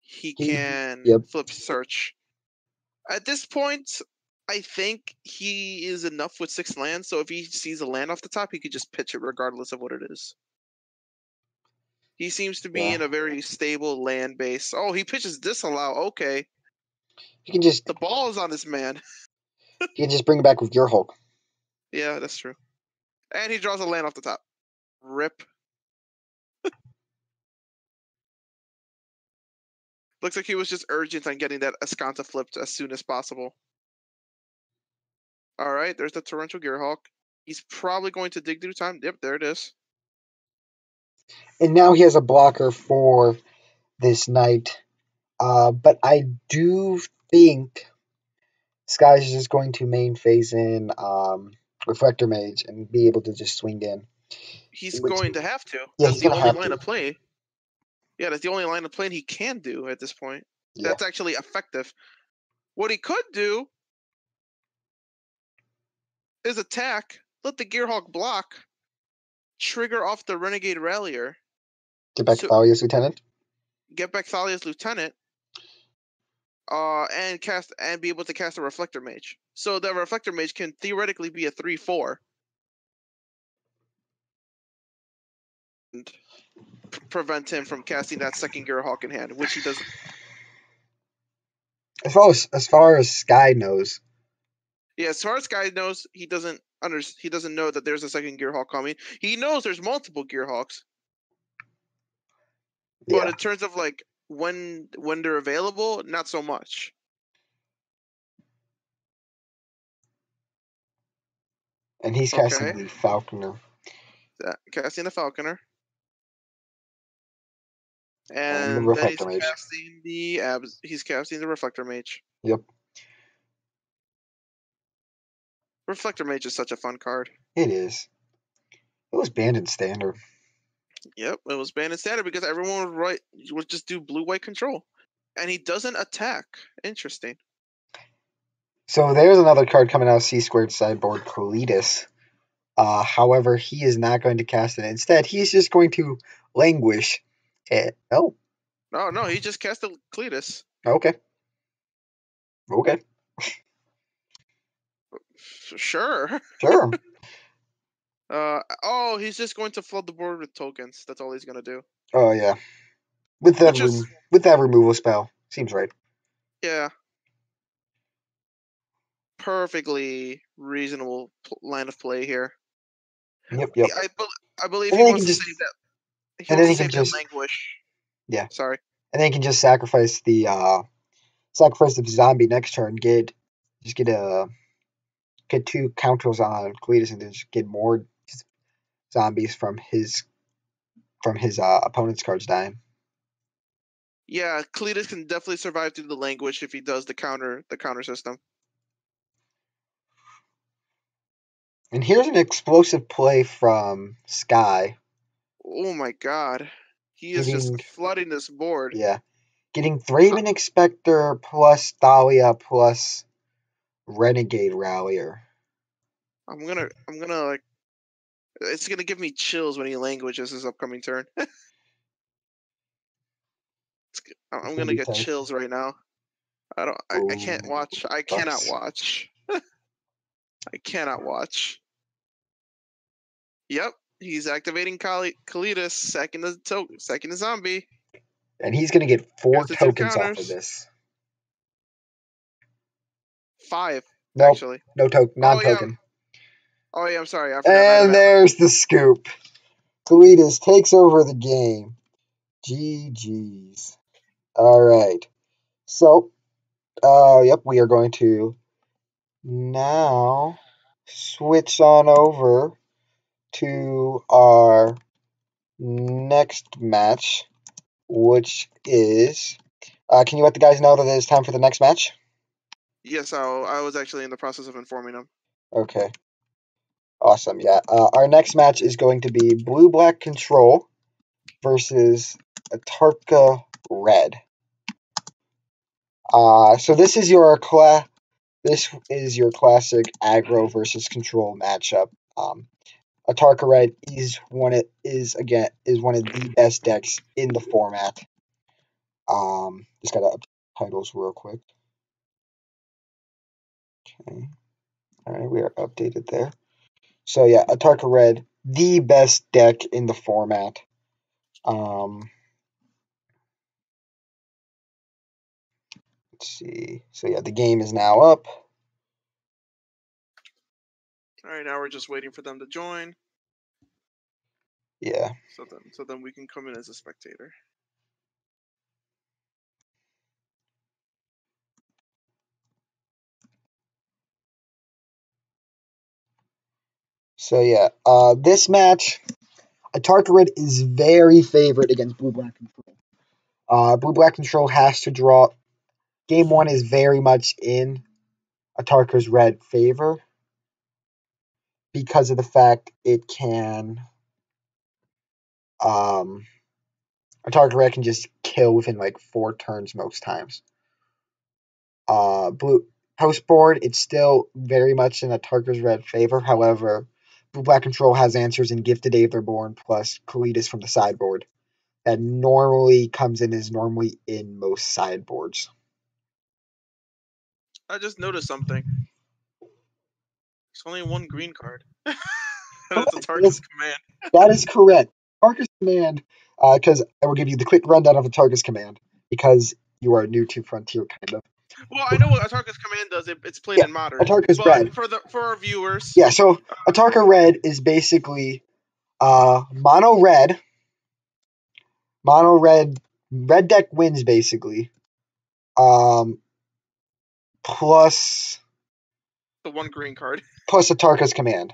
he can flip search. At this point, I think he is enough with 6 lands, so if he sees a land off the top, he could just pitch it regardless of what it is. He seems to be in a very stable land base. Oh, he pitches Disallow. Okay. You can just The ball is on this man. you can just bring it back with your Hulk. Yeah, that's true. And he draws a land off the top. Rip. Looks like he was just urgent on getting that Ascanta flipped as soon as possible. All right, there's the Torrential Gearhawk. He's probably going to Dig Through Time. Yep, there it is. And now he has a blocker for this night. But I do think Skies is just going to main phase in Reflector Mage and be able to just swing in. He's going to have to. Yeah, That's he's the gonna only have line to. of play. Yeah, that's the only line of play he can do at this point. Yeah. That's actually effective. What he could do is attack, let the Gearhawk block, trigger off the Renegade Rallier. Get back Thalia's Lieutenant. Get back Thalia's Lieutenant. And be able to cast a Reflector Mage. So the Reflector Mage can theoretically be a 3/4. And prevent him from casting that second Gearhawk in hand, which he doesn't. As far as Sky knows. Yeah, as far as Sky knows, he doesn't know that there's a second Gearhawk coming. He knows there's multiple Gearhawks. Yeah. But in terms of like when they're available, not so much. And he's casting the Falconer. Casting the Falconer. And the And then Reflector Mage. he's casting the Reflector Mage. Yep. Reflector Mage is such a fun card. It is. It was banned in Standard. Yep, it was banned in Standard because everyone would just do blue-white control. And he doesn't attack. Interesting. So there's another card coming out of C squared sideboard, Cletus. However, he is not going to cast it. Instead, he's just going to languish. No, he just cast the Cletus. Okay. Sure. Sure. He's just going to flood the board with tokens. That's all he's going to do. Oh, yeah. With that removal spell. Seems right. Yeah. Perfectly reasonable line of play here. Yep. I believe he wants to save that. He And wants then to he can save that just languish. yeah, Sorry. and then he can just sacrifice the zombie next turn. Get 2 counters on Cletus, and then just get more zombies from his opponent's cards dying. Yeah, Cletus can definitely survive through the languish if he does the counter system. And here's an explosive play from Sky. Oh my god. He is just flooding this board. Yeah. Getting Thraben Expector plus Thalia plus Renegade Rallier. I'm gonna like, it's gonna give me chills when he languages his upcoming turn. I'm gonna get chills right now. I can't watch. I cannot watch. I cannot watch. Yep, he's activating Kalidas, second the zombie. And he's gonna get 4 the 2 tokens off of counters. this. 5, Nope, actually. no token, non-token. Oh yeah, I'm sorry. I forgot. And there's the scoop. Kalidas takes over the game. GG's. All right. So, yep, we are going to now switch on over to our next match, which is. Can you let the guys know that it is time for the next match? Yes, I was actually in the process of informing them. Okay. Awesome. Yeah. Our next match is going to be Blue Black Control versus Atarka Red. So this is your classic aggro versus control matchup. Atarka Red is one of the best decks in the format. Just gotta update titles real quick. Okay. All right, we are updated there. So yeah, Atarka Red, the best deck in the format. Let's see. So yeah, the game is now up. All right, now we're just waiting for them to join. Yeah. So then we can come in as a spectator. So yeah, this match, Atarka Red is very favored against Blue Black Control. Blue Black Control has to draw. Game 1 is very much in Atarka's Red favor because of the fact it can. Atarka Red can just kill within like 4 turns most times. Blue post board, it's still very much in Atarka's Red favor. However, Blue Black Control has answers in Gifted Aetherborn plus Kalidas from the sideboard that normally comes in as normally in most sideboards. I just noticed something. There's only one green card. That's Atarka's command. That is correct. Atarka's command, because I will give you the quick rundown of Atarka's command because you are new to Frontier, kind of. Well, I know what Atarka's command does. It's played in Modern. Atarka's Red. For our viewers. Yeah, so Atarka Red is basically mono red, red deck wins basically. Plus the one green card. Plus Atarka's command.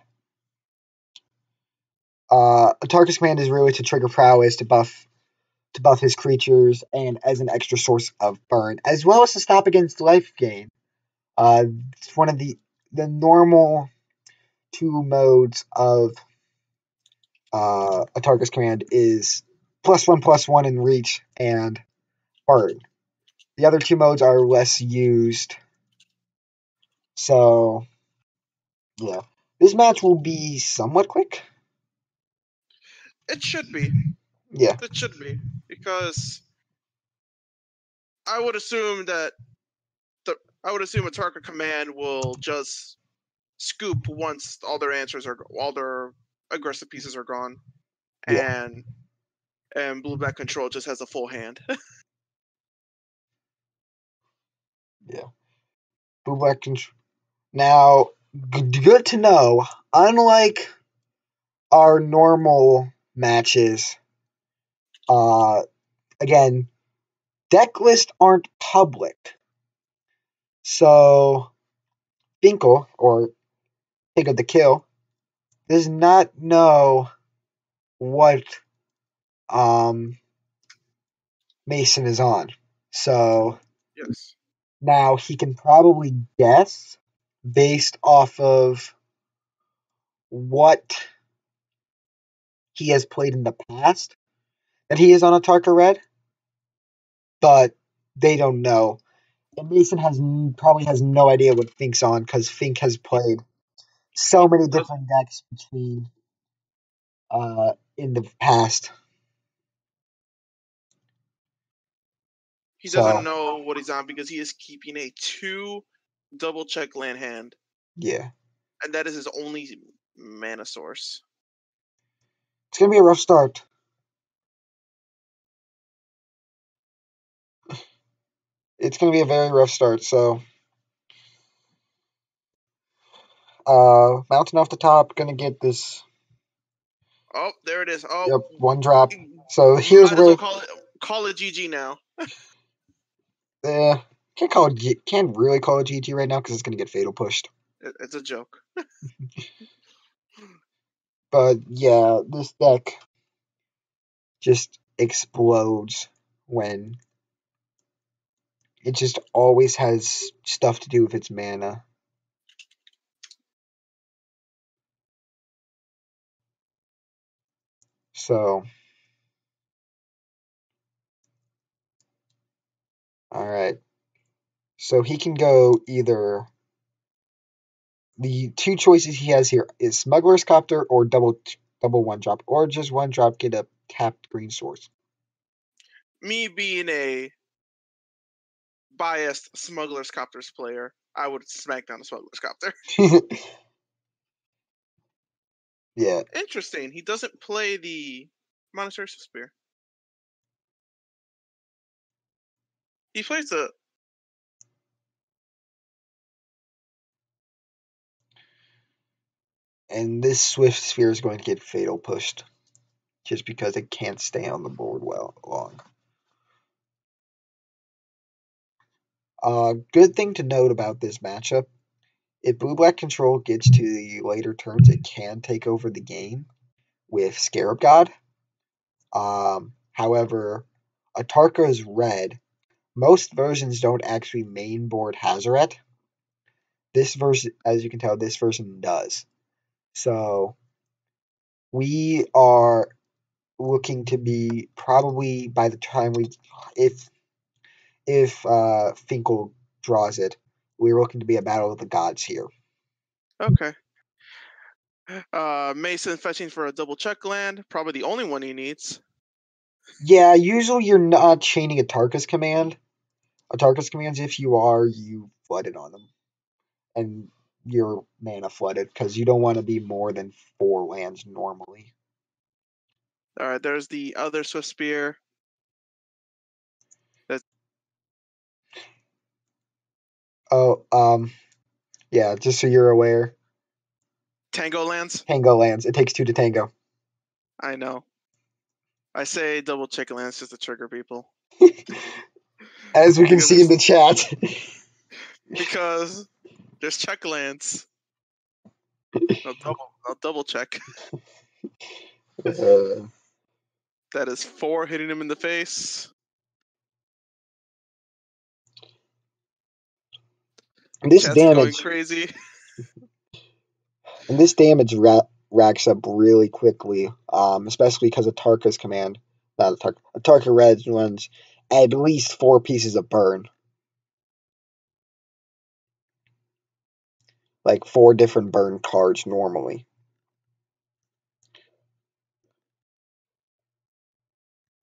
Atarka's command is really to trigger prowess to buff his creatures and as an extra source of burn, as well as to stop against life gain. It's one of the normal 2 modes of Atarka's command is +1/+1 in reach and burn. The other 2 modes are less used. So, yeah. This match will be somewhat quick. It should be. Yeah. It should be. Because I would assume that Atarka command will just scoop once all their aggressive pieces are gone. Yeah. And Blue Black Control just has a full hand. Yeah. Blue Black Control. Now, good to know, unlike our normal matches, Again, deck lists aren't public. So Finkel, or Pig of the Kill, does not know what Mason is on. So Yes. now he can probably guess based off of what he has played in the past that he is on Atarka Red, but they don't know. And Mason probably has no idea what Fink's on because Fink has played so many different decks between in the past. He doesn't So know what he's on because he is keeping a 2 double check land hand, yeah, and that is his only mana source. it's gonna be a rough start. It's gonna be a very rough start. So Mountain off the top, gonna get this. Oh, there it is. Oh, Yep, one drop. So here's might as where well call it GG now. can't really call it GG right now because it's gonna get fatal pushed. It's a joke. But yeah, this deck just explodes when it just always has stuff to do with its mana. So, alright. So he can go either. The two choices he has here is Smuggler's Copter or double one drop, or just one drop, get a tapped green source. Me being a biased Smuggler's Copters player, I would smack down the Smuggler's Copter. Yeah. Interesting. He doesn't play the Monastery Spear. He plays the. And this Swift Sphere is going to get fatal pushed just because it can't stay on the board long. Good thing to note about this matchup, if blue-black control gets to the later turns, it can take over the game with Scarab God. However, Atarka is red. Most versions don't actually mainboard Hazoret. This version, as you can tell, this version does. So we are looking to be probably by the time if Finkel draws it, we're looking to be a battle of the gods here. Okay. Mason fetching for a double check land. Probably the only one he needs. Yeah, usually you're not chaining Atarka's commands. If you are, you flooded on them. And you're mana flooded because you don't want to be more than 4 lands normally. Alright, there's the other Swift Spear. Oh, yeah, just so you're aware. Tango lands? Tango lands. It takes 2 to tango. I know. I say double check lands just to trigger people. As we can see in the chat. Because there's check lands. I'll double check. That is 4 hitting him in the face. This Chat's damage going crazy. and this damage racks up really quickly, especially because Atarka's command, not Atarka Red runs at least 4 pieces of burn. Like 4 different burn cards normally.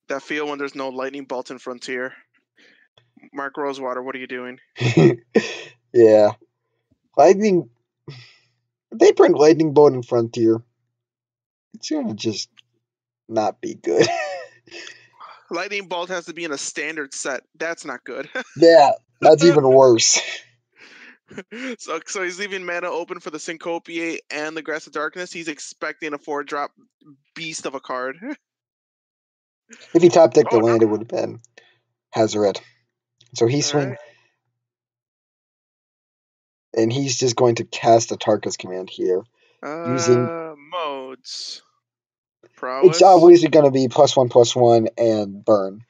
That feel when there's no lightning bolt in Frontier. Mark Rosewater, what are you doing? Yeah. Lightning. If they print Lightning Bolt in Frontier, it's gonna just not be good. Lightning bolt has to be in a standard set. That's not good. Yeah, that's even worse. So he's leaving mana open for the Syncopiate and the Grass of Darkness. He's expecting a 4-drop beast of a card. If he top decked the Oh, land, it would have been Hazaret. So he swing, right. and he's just going to cast Atarka's command here. Using Modes. it's Prowess. obviously going to be +1/+1 and burn.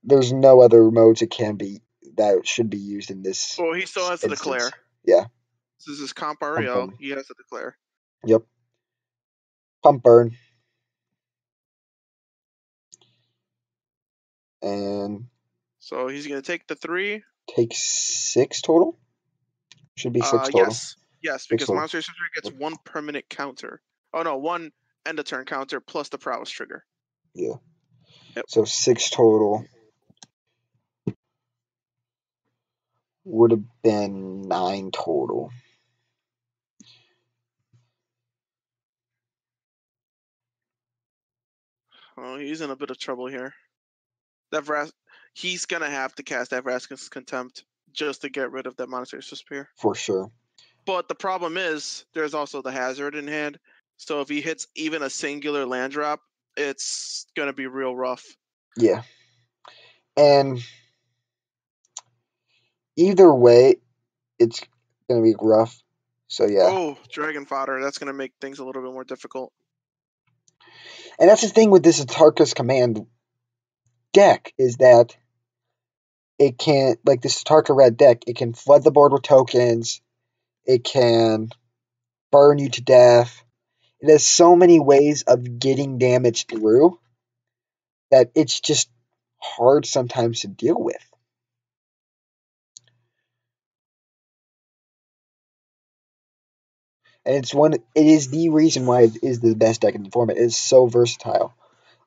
There's no other modes it can be that should be used in this. Well, he still has to instance. declare. Yeah. This is comp REO. He has to declare. Yep. Pump burn. And so he's going to take the 3. Take 6 total? Should be 6 total. Yes, because Monster Sorcerer gets 1 permanent counter. Oh no, 1 end of turn counter plus the prowess trigger. Yeah. Yep. So 6 total. Would have been 9 total. Oh, he's in a bit of trouble here. He's gonna have to cast that Vraska's Contempt just to get rid of that Monastery Spear. For sure. But the problem is, there's also the hazard in hand. So if he hits even a singular land drop, it's gonna be real rough. Yeah. And either way, it's gonna be rough. So yeah. Oh, Dragon Fodder. That's gonna make things a little bit more difficult. And that's the thing with this Atarka's command deck is that it can, like this Atarka red deck, it can flood the board with tokens. It can burn you to death. It has so many ways of getting damage through that it's just hard sometimes to deal with. And it is the reason why it is the best deck in the format. It is so versatile.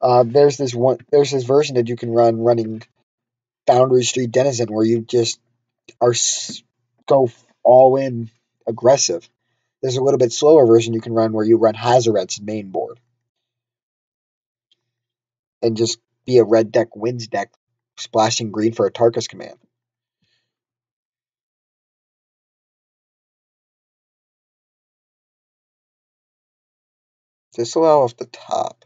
There's this version that you can running Foundry Street Denizen where you just go all in aggressive. There's a little bit slower version you can run where you run Hazaret's main board and just be a red deck wins deck, splashing green for a Atarka's command. Disallow off the top.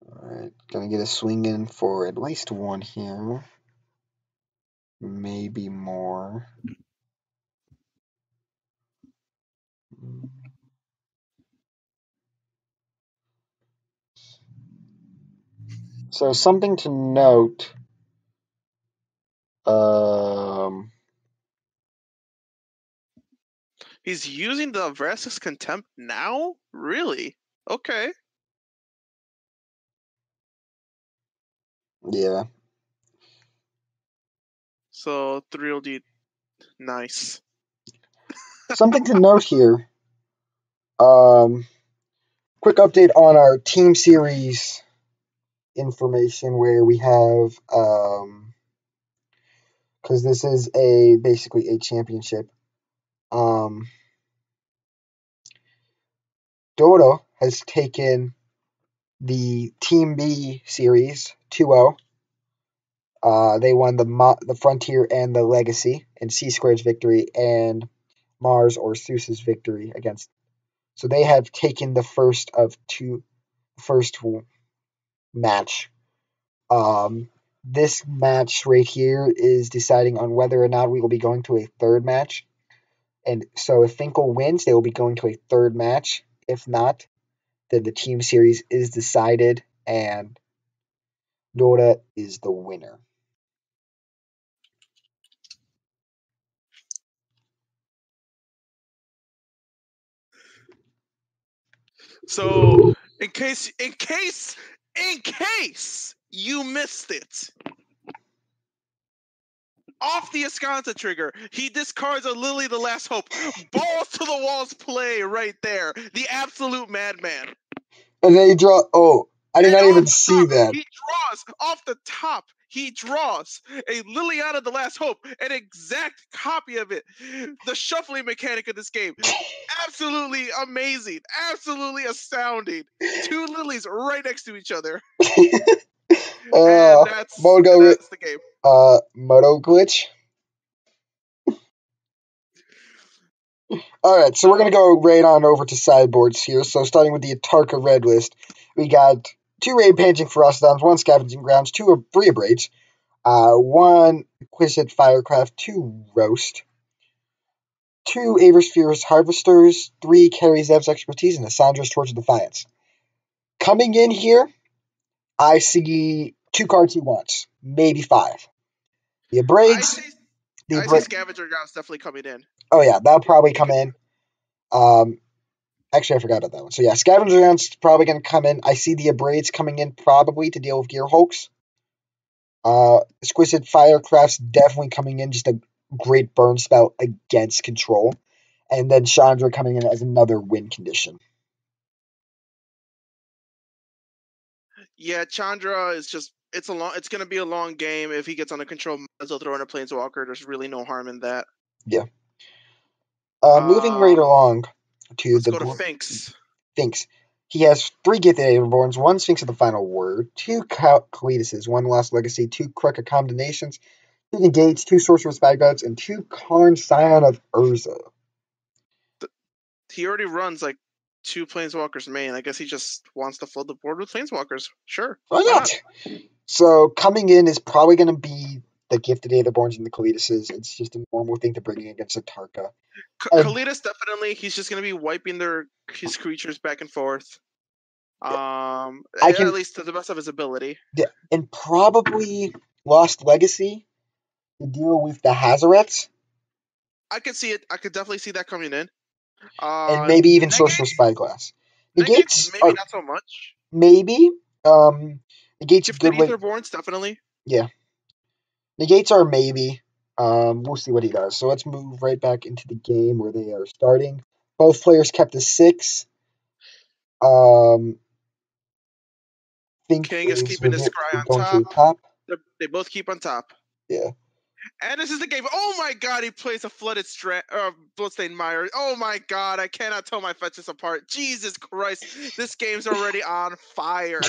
Alright, gonna get a swing in for at least 1 here. Maybe more. So something to note. He's using the Vraska's Contempt now? Really? Okay. Yeah. So 3LD, nice. Something to note here. Quick update on our team series information where we have because this is basically a championship. Dota has taken the Team B series 2-0. They won the Frontier and the Legacy, and C Squared's victory and Mars or Zeus's victory against. So they have taken the first match. This match right here is deciding on whether or not we will be going to a third match. And so if Finkel wins, they will be going to a third match. If not, then the team series is decided and Dota is the winner. So in case you missed it, off the Escanta trigger, he discards a Lily the Last Hope. Balls to the walls play right there. The absolute madman. And they draw. Oh, I did not even see that. He draws off the top. He draws a Liliana the Last Hope, an exact copy of it. The shuffling mechanic of this game. Absolutely amazing. Absolutely astounding. 2 lilies right next to each other. And Moto that's the game. Moto glitch. All right, so we're gonna go right on over to sideboards here. So starting with the Atarka red list, we got 2 Raid Panting Ferocidons, 1 Scavenging Grounds, 3 Abrades, 1 Exquisite Firecraft, 2 Roast, 2 Aversphere's Harvesters, 3 Carry Zev's Expertise, and a Sandra's Torch of Defiance. Coming in here, I see 2 cards he wants, maybe 5. The Abrades. I see Scavenger Grounds definitely coming in. Oh yeah, that'll probably come in. Actually, I forgot about that one. So yeah, Scavenger Grounds probably going to come in. I see the Abrades coming in probably to deal with Gear Hulks. Exquisite Firecraft's definitely coming in, just a great burn spell against control. And then Chandra coming in as another win condition. Yeah, Chandra is just it's going to be a long game. If he gets under control, might as well throw in a Planeswalker. There's really no harm in that. Yeah. Moving right along to let's go to Finks. Finks. He has 3 Gifted Aetherborns, 1 Sphinx of the Final Word, 2 Kalidases, 1 Lost Legacy, 2 Crooked Combinations, 2 Negates, 2 Sorcerer's Vanguards, and 2 Karn Scion of Urza. He already runs like 2 Planeswalkers main. I guess he just wants to flood the board with Planeswalkers. Sure. Why not? So coming in is probably going to be the Gifted Aetherborns and the Kalidases. It's just a normal thing to bring in against Atarka. Kalidas definitely. He's just going to be wiping his creatures back and forth. At least to the best of his ability. Yeah, and probably Lost Legacy to deal with the Hazarets. I could see it. I could definitely see that coming in. And maybe even Sorcerer's Spyglass. Negates maybe not so much. Maybe. Negates Gifted Aetherborns, definitely. Yeah. Negates are maybe. We'll see what he does. So let's move right back into the game where they are starting. Both players kept a 6. King is keeping his scry on top. They both keep on top. Yeah. And this is the game. Oh my god, he plays a Flooded Bloodstained Mire. Oh my god, I cannot tell my fetches apart. Jesus Christ, this game's already on fire.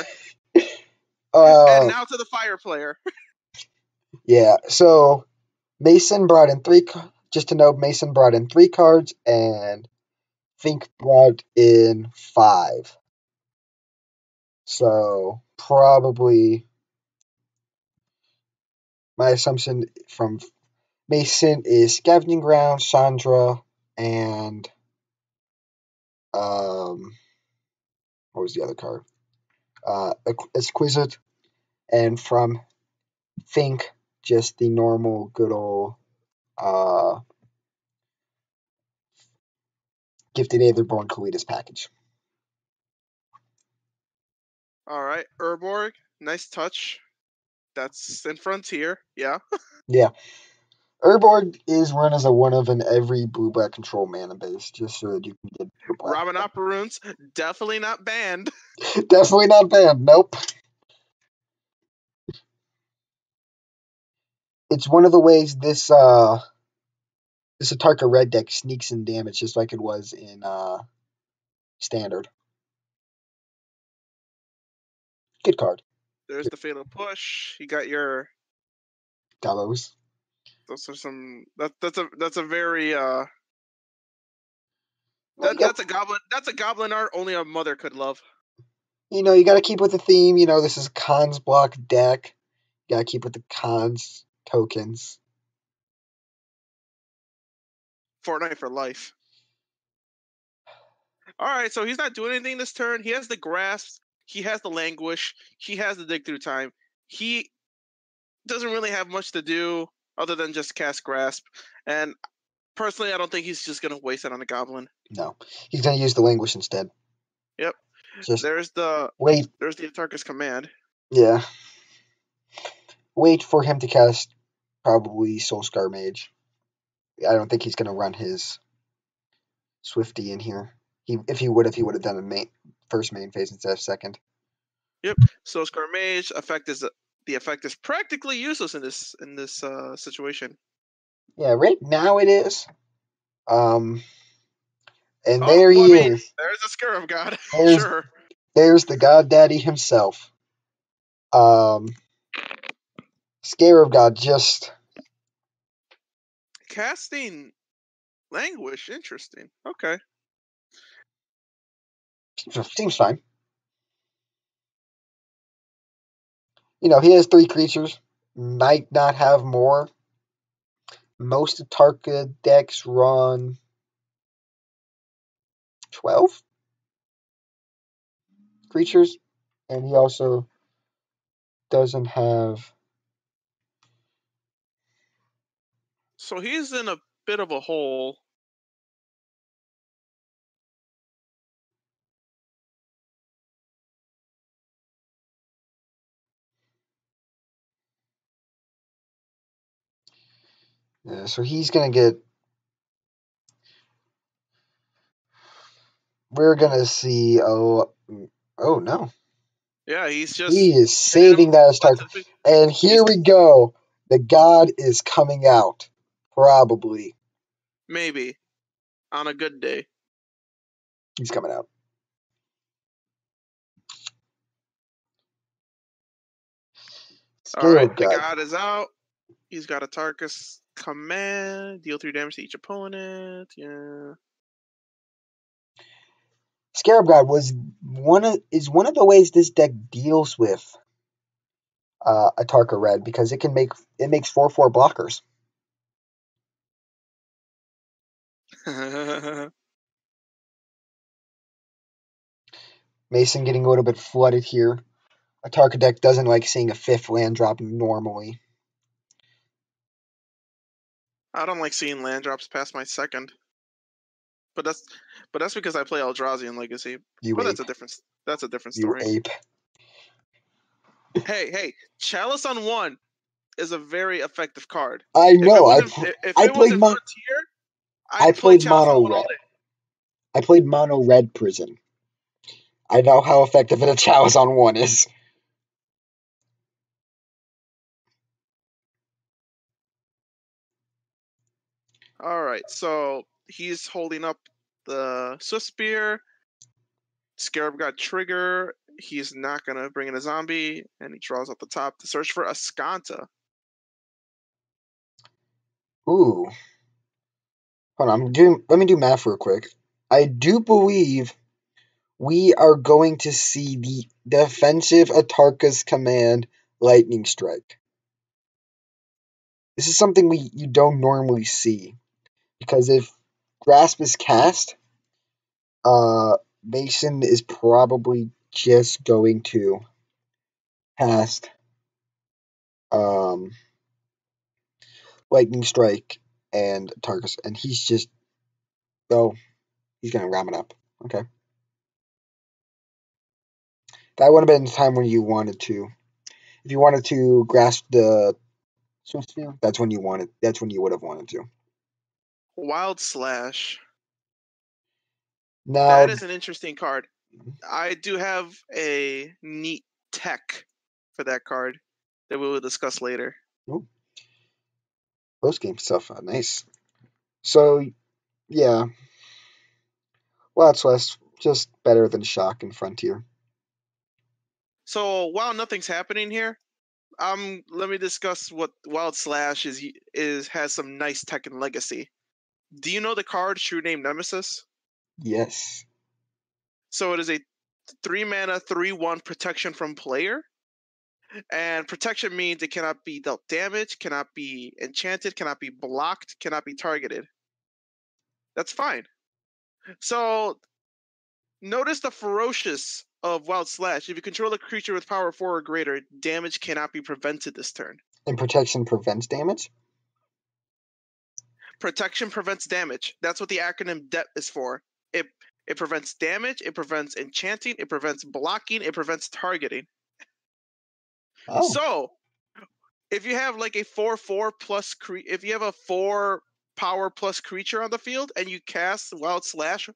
And now to the fire player. Yeah, so Mason brought in 3. Just to note, Mason brought in 3 cards, and Fink brought in 5. So probably my assumption from Mason is Scavenging Ground, Chandra, and what was the other card? Exquisite, and from Fink, just the normal good old Gifted Aetherborn Kalidas package. All right, Urborg, nice touch. That's in Frontier, yeah. Yeah. Urborg is run as a 1 of in every blue-black control mana base, just so that you can get your black. Robin Operunes, definitely not banned. Definitely not banned, nope. It's one of the ways this Atarka red deck sneaks in damage, just like it was in Standard. Good card. There's the Fatal Push. You got your Gallows. Those are some. That's a very That's a goblin art only a mother could love. You got to keep with the theme. This is cons block deck. You got to keep with the cons tokens. Fortnite for life. All right, so he's not doing anything this turn. He has the Grasp. He has the Languish. He has the Dig Through Time. He doesn't really have much to do other than just cast Grasp. And personally, I don't think he's just going to waste it on a Goblin. No, he's going to use the Languish instead. Yep. Just there's the Atarka's Command. Yeah. Wait for him to cast probably Soulscar Mage. I don't think he's going to run his Swifty in here. If he would have done a first main phase instead of second. Yep. Soulscar Mage the effect is practically useless in this situation. Yeah, right now it is. And there he is. There's a Scarab God. Sure. There's the God Daddy himself. Scarab God just Casting languish, interesting. Okay. seems fine. He has 3 creatures. Might not have more. Most Atarka decks run 12 creatures, and he also doesn't have. So he's in a bit of a hole. So he's gonna get. We're gonna see. Oh no! Yeah, he's He just is staying saving that as Tarka. relatively. And here we go. The god is coming out. Probably. Maybe on a good day. He's coming out. All right, Scarab the God. god is out. He's got a Tarkus command. Deal 3 damage to each opponent. Yeah. Scarab God is one of the ways this deck deals with Atarka Red, because it makes 4/4 blockers. Mason getting a little bit flooded here. Atarka deck doesn't like seeing a 5th land drop normally. I don't like seeing land drops past my second. But that's because I play Eldrazi in Legacy. You But ape. that's a different You story. ape. Hey, Chalice on 1 is a very effective card. I know. If it was in Frontier, I'd play Chalice on 1 all day. I played mono red prison. I know how effective a Chalice on 1 is. Alright, so he's holding up the Swift Spear. Scarab got trigger. He's not gonna bring in a zombie, and he draws up the top to search for a Skanta. Ooh. Hold on, let me do math real quick. I do believe we are going to see the defensive Atarka's command Lightning Strike. This is something you don't normally see, because if Grasp is cast, Mason is probably just going to cast Lightning Strike and Tarkus, and he's just he's gonna ram it up. Okay. That would have been the time when you wanted to. If you wanted to grasp the Swift Spear, that's when you would have wanted to. Wild Slash. Now That is an interesting card. I do have a neat tech for that card that we will discuss later. post game stuff, nice. So yeah, Wild Slash just better than Shock and Frontier. So while nothing's happening here, let me discuss what Wild Slash has some nice tech and legacy. Do you know the card True Name Nemesis? Yes. So it is a 3-mana 3/1 protection from player. And protection means it cannot be dealt damage, cannot be enchanted, cannot be blocked, cannot be targeted. That's fine. So notice the ferocious of Wild Slash. If you control a creature with power 4 or greater, damage cannot be prevented this turn. And protection prevents damage? Protection prevents damage. That's what the acronym DEP is for. It prevents damage, it prevents enchanting, it prevents blocking, it prevents targeting. Oh. So, if you have like a 4/4 plus if you have a 4 power plus creature on the field and you cast Wild Slash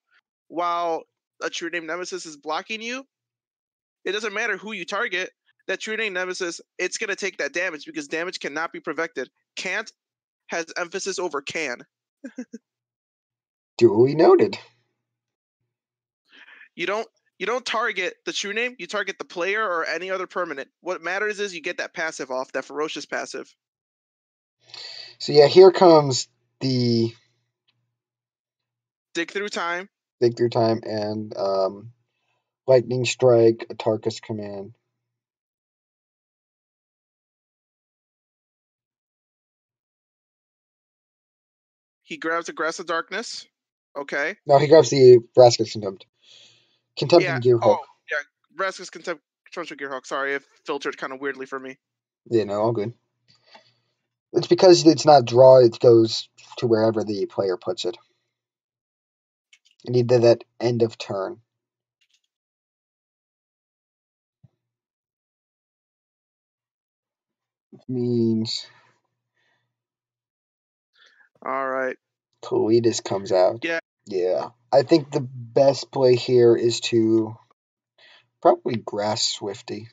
while a True Name Nemesis is blocking you, it doesn't matter who you target. That True Name Nemesis, it's going to take that damage because damage cannot be prevented. Can't has emphasis over can. Duly noted. You don't You don't target the true name, you target the player or any other permanent. What matters is you get that passive off, that ferocious passive. So yeah, here comes the Dig Through Time. Dig Through Time and Lightning Strike, Atarka's Command. He grabs Aggressive Darkness. Okay. No, he grabs the Vraska's Contempt. Contempt Yeah. and Gearhulk. Oh, yeah. Vraska's Contempt, Gearhawk. Sorry, it filtered kind of weirdly for me. Yeah, no, all good. It's because it's not draw, it goes to wherever the player puts it. And he did that end of turn. Which means All right. Toledas comes out. Yeah. Yeah. I think the best play here is to probably Grass Swifty.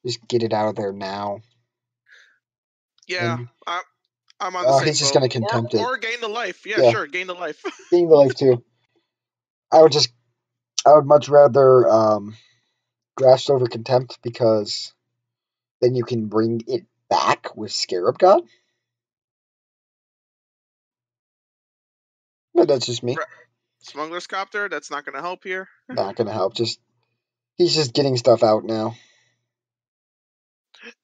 Just get it out of there now. Yeah. And, I'm on the same he's just boat. going to Contempt it. Or gain the life. Yeah, Yeah. sure. Gain the life. Gain the life too. I would much rather Grass over Contempt because then you can bring it back with Scarab God. But that's just me. Smuggler's Copter, that's not going to help here. Not going to help. He's just getting stuff out now.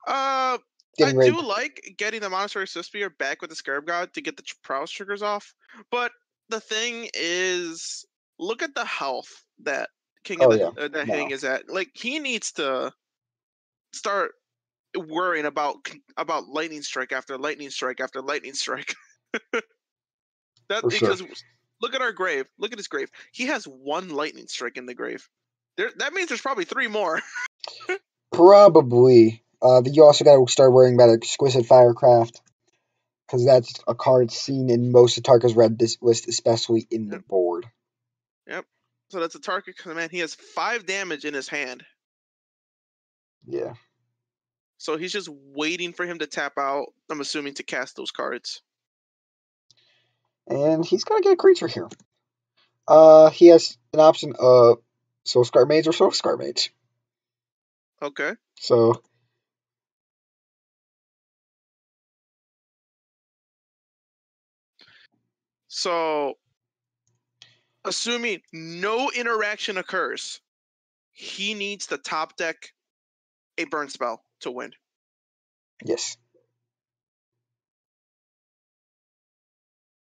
I do like getting the Monastery Swiftspear back with the Scarab God to get the prowess triggers off. But the thing is, look at the health that Hing is at. Like, he needs to start worrying about lightning strike after lightning strike after lightning strike. Because look at our grave. Look at his grave. He has 1 lightning strike in the grave. That means there's probably 3 more. Probably. You also got to start worrying about Exquisite Firecraft, because that's a card seen in most of Tarka's red list, especially in the board. Yep. So that's a Atarka command. He has 5 damage in his hand. Yeah. So he's just waiting for him to tap out, I'm assuming, to cast those cards. And he's going to get a creature here. He has an option of Soul Scar Mage or Soul Scar Mage. Okay. So, assuming no interaction occurs, he needs to top deck a burn spell to win. Yes.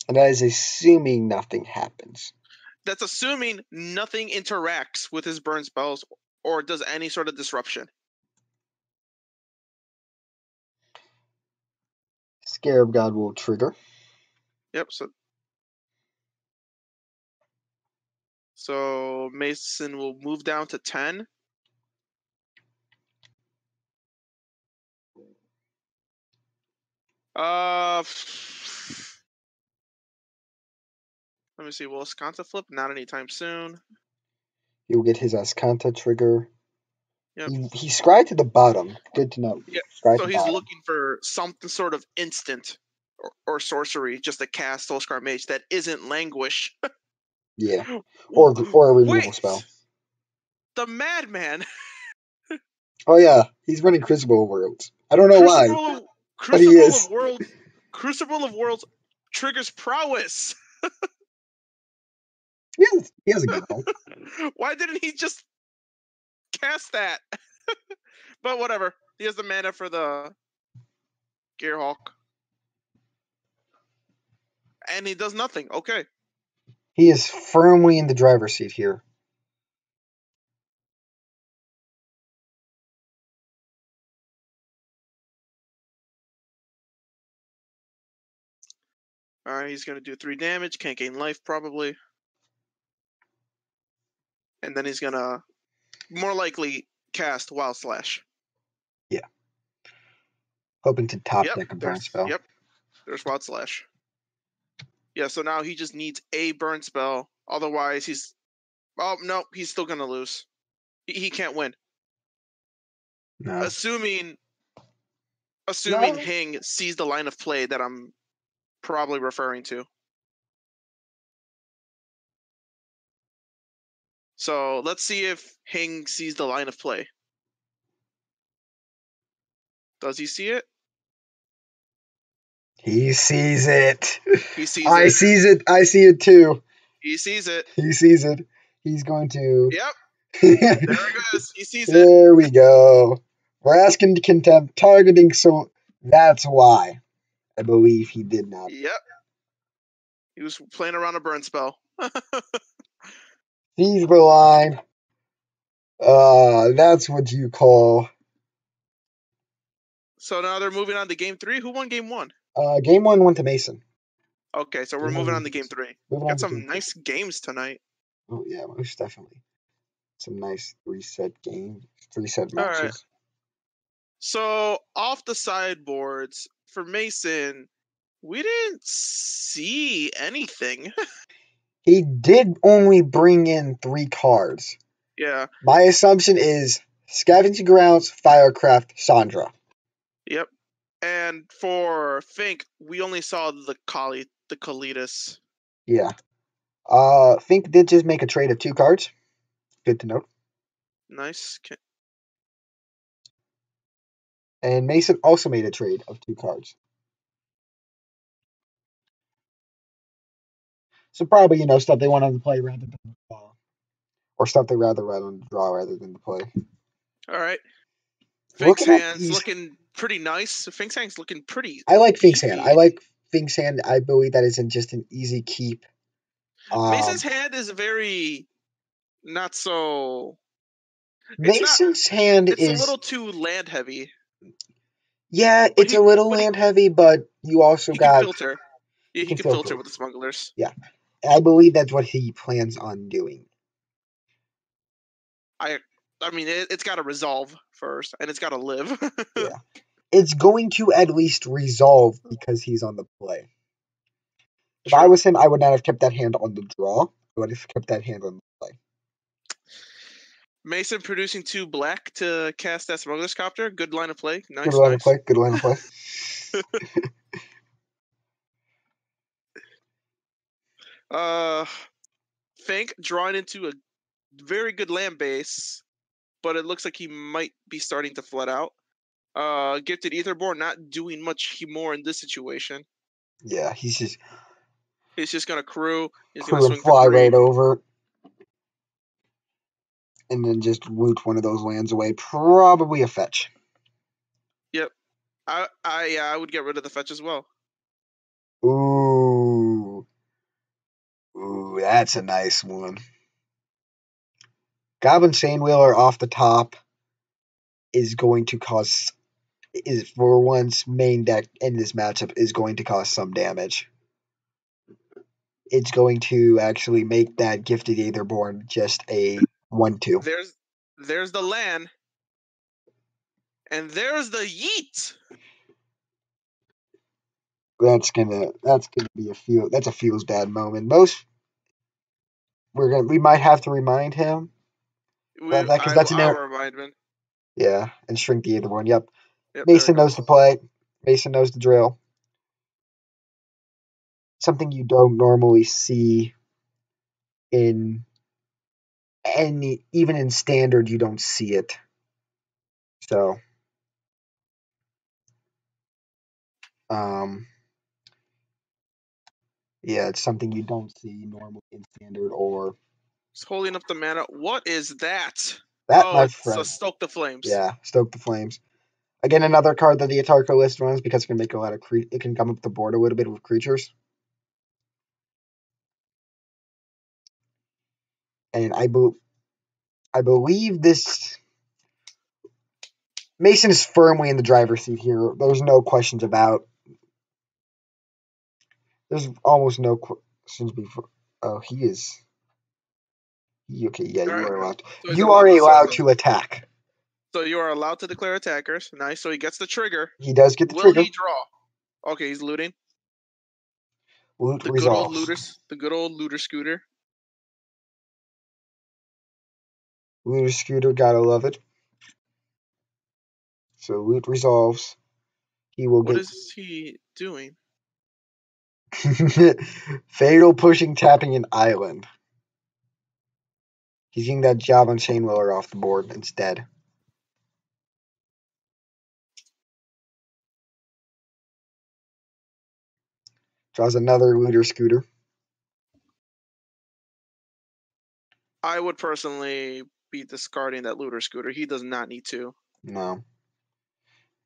And that is assuming nothing happens. That's assuming nothing interacts with his burn spells or does any sort of disruption. Scarab God will trigger. Yep. So Mason will move down to 10. Let me see. Will Ascanta flip? Not anytime soon. He'll get his Ascanta trigger. Yep. He scried to the bottom. Good to know. Yeah. Scried So to he's bottom. looking for something sort of instant or sorcery just to cast Soulscar Mage that isn't Languish. Yeah. Or a removal spell. The Madman. Oh yeah, he's running Crucible of Worlds. I don't know why. But he is. Crucible of Worlds triggers prowess. He has a good roll. Why didn't he just cast that? But whatever. He has the mana for the Gearhawk. And he does nothing. Okay. He is firmly in the driver's seat here. Alright, he's going to do 3 damage. Can't gain life, probably. And then he's going to more likely cast Wild Slash. Yeah. Hoping to top deck a burn spell. Yep. There's Wild Slash. Yeah, so now he just needs a burn spell. Otherwise, he's... Oh, no, he's still going to lose. He can't win. No. Assuming Hing sees the line of play that I'm probably referring to. So let's see if Hing sees the line of play. Does he see it? He sees it. He sees I it. sees it. I see it too. He sees it. He sees it. He's going to. Yep. There it goes. He sees it. There we go. We're asking to contempt targeting, so that's why I believe he did not. Yep. He was playing around a burn spell. Sees the line. That's what you call. So now they're moving on to game 3. Who won game 1? Game 1 went to Mason. Okay, so we're moving on to game 3. Got some nice games tonight. Oh yeah, most definitely. Some nice 3-set matches. Right. So off the sideboards for Mason, we didn't see anything. He did only bring in 3 cards. Yeah. My assumption is Scavenging Grounds, Firecraft, Sandra. Yep. And for Fink, we only saw the Kalitas. Yeah. Fink did just make a trade of 2 cards. Good to note. Nice. And Mason also made a trade of 2 cards. So probably, stuff they wanted to play rather than or stuff they rather on the draw rather than the play. All right. Fink's hand's looking pretty nice. Fink's hand's looking pretty. I like Fink's hand. I believe that isn't just an easy keep. Mason's hand is very not so. Mason's hand is a little too land heavy. Yeah, it's a little land heavy, but you also got filter. Yeah, he can filter with the smugglers. Yeah, I believe that's what he plans on doing. I mean, it's got to resolve first, and it's got to live. Yeah, it's going to at least resolve because he's on the play. If I was him, I would not have kept that hand on the draw. I would have kept that hand on the play. Mason producing 2 black to cast that Smuggler's Copter. Good line of play. Nice. Good line of play. Good line of play. Fink drawing into a very good land base, but it looks like he might be starting to flood out. Gifted Etherborn not doing much more in this situation. Yeah, he's just gonna crew. He's gonna swing fly right over, and then just root one of those lands away. Probably a fetch. Yep, I would get rid of the fetch as well. Ooh, that's a nice one. Goblin Chainwheeler off the top is going to cause, for one's main deck in this matchup, is going to cause some damage. It's going to actually make that Gifted Aetherborn just a 1/2. There's the land, and there's the yeet. That's gonna be a feels bad moment. We might have to remind him. Because that's an error. Remind. Yeah, and shrink the Aetherborn. Yep. Mason knows the play. Mason knows the drill. Something you don't normally see even in standard, you don't see it. So, yeah, it's something you don't see normally in standard or. It's holding up the mana. What is that? My friend. It's Stoke the Flames. Yeah, Stoke the Flames. Again, another card that the Atarka list runs because it can make a lot of it can come up the board a little bit with creatures. And I believe this Mason is firmly in the driver's seat here. There's no questions about. There's almost no questions before. Oh, he is. Okay, yeah, you are allowed. You are allowed to attack. So you are allowed to declare attackers. Nice. So he gets the trigger. He does get the trigger. Will he draw? Okay, he's looting. Loot resolves. The good old looter scooter. Looter scooter, gotta love it. So loot resolves. What is he doing? Fatal pushing, tapping an island. He's getting that job on Chain Wheeler off the board instead. Draws another Looter Scooter. I would personally be discarding that Looter Scooter. He does not need to. No.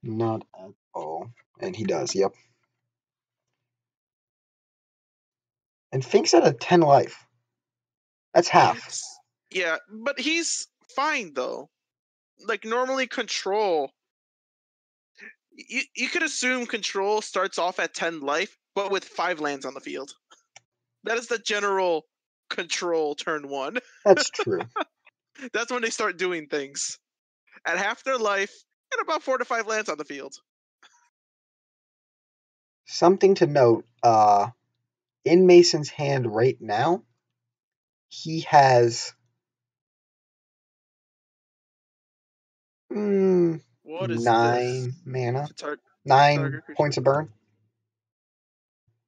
Not at all. And he does, yep. And thinks at a 10 life. That's half. Yeah, but he's fine though. Like normally control. You could assume control starts off at 10 life, but with 5 lands on the field. That is the general control turn 1. That's true. That's when they start doing things. At half their life and about 4 to 5 lands on the field. Something to note, in Mason's hand right now, he has What is 9 this? mana. Atarka 9 points of burn.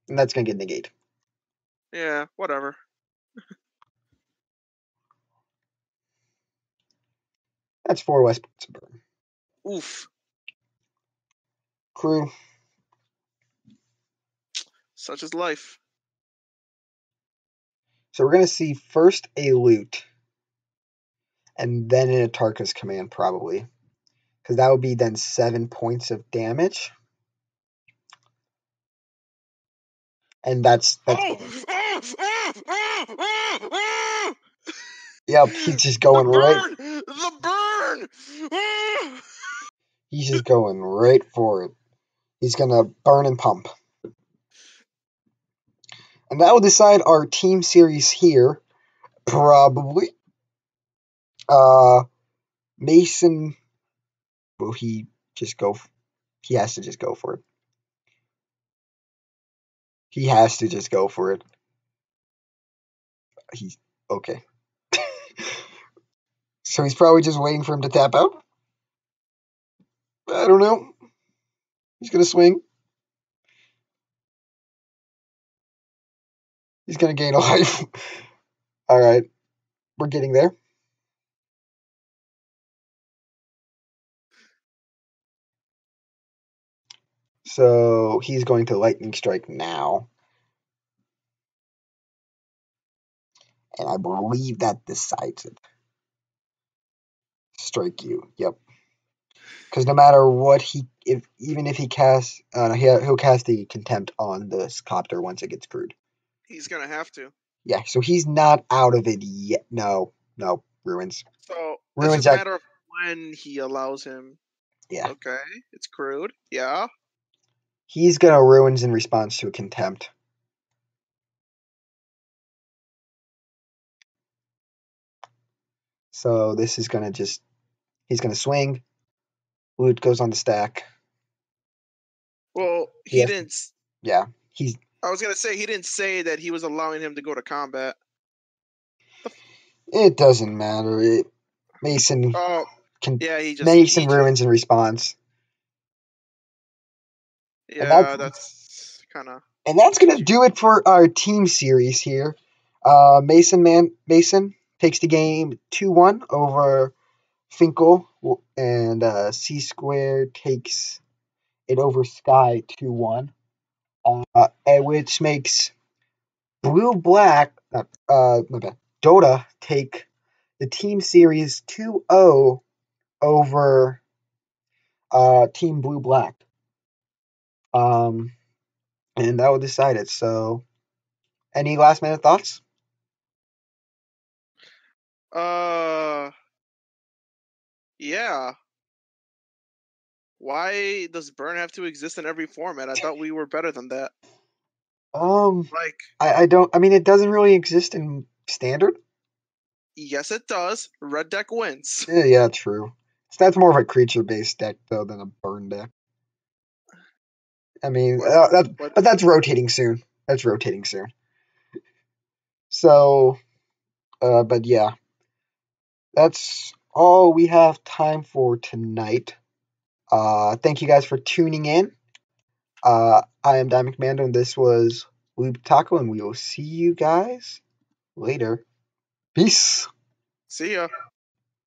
And that's going to get negated. Yeah, whatever. That's 4 less points of burn. Oof. Crew. Such is life. So we're going to see first a loot. And then an Atarka's command, probably. Because that would be then 7 points of damage. And that's Yep, he's just going right. The burn! He's just going right for it. He's gonna burn and pump. And that will decide our team series here. Probably. Mason, will he just go? He has to just go for it. He has to just go for it. He's okay. So he's probably just waiting for him to tap out. I don't know. He's gonna swing. He's gonna gain a life. All right, we're getting there. So he's going to lightning strike now. And I believe that decides it. Strike you. Yep. Because no matter what even if he casts, he'll cast the contempt on this copter once it gets crewed. He's gonna have to. Yeah, so he's not out of it yet. No, ruins. So Ruins it's just a matter of when he allows him. Yeah. Okay, it's crewed. Yeah. He's gonna ruins in response to a contempt. So this is gonna he's gonna swing. Loot goes on the stack. Well, he didn't. Yeah, I was gonna say he didn't say that he was allowing him to go to combat. It doesn't matter. Mason. Oh, yeah, Mason ruins in response. Yeah, that's kind of. And that's gonna do it for our team series here. Mason takes the game 2-1 over Finkel, and C Squared takes it over Sky 2-1, which makes Blue-Black, Dota take the team series 2-0 over Team Blue-Black. And that will decide it. So, any last minute thoughts? Yeah. Why does burn have to exist in every format? I thought we were better than that. I don't. I mean, it doesn't really exist in standard. Yes, it does. Red deck wins. Yeah, true. So that's more of a creature-based deck though than a burn deck. I mean, but that's rotating soon. So, but yeah, that's all we have time for tonight. Thank you guys for tuning in. I am Diamond Commando, and this was Lube Taco, and we will see you guys later. Peace. See ya.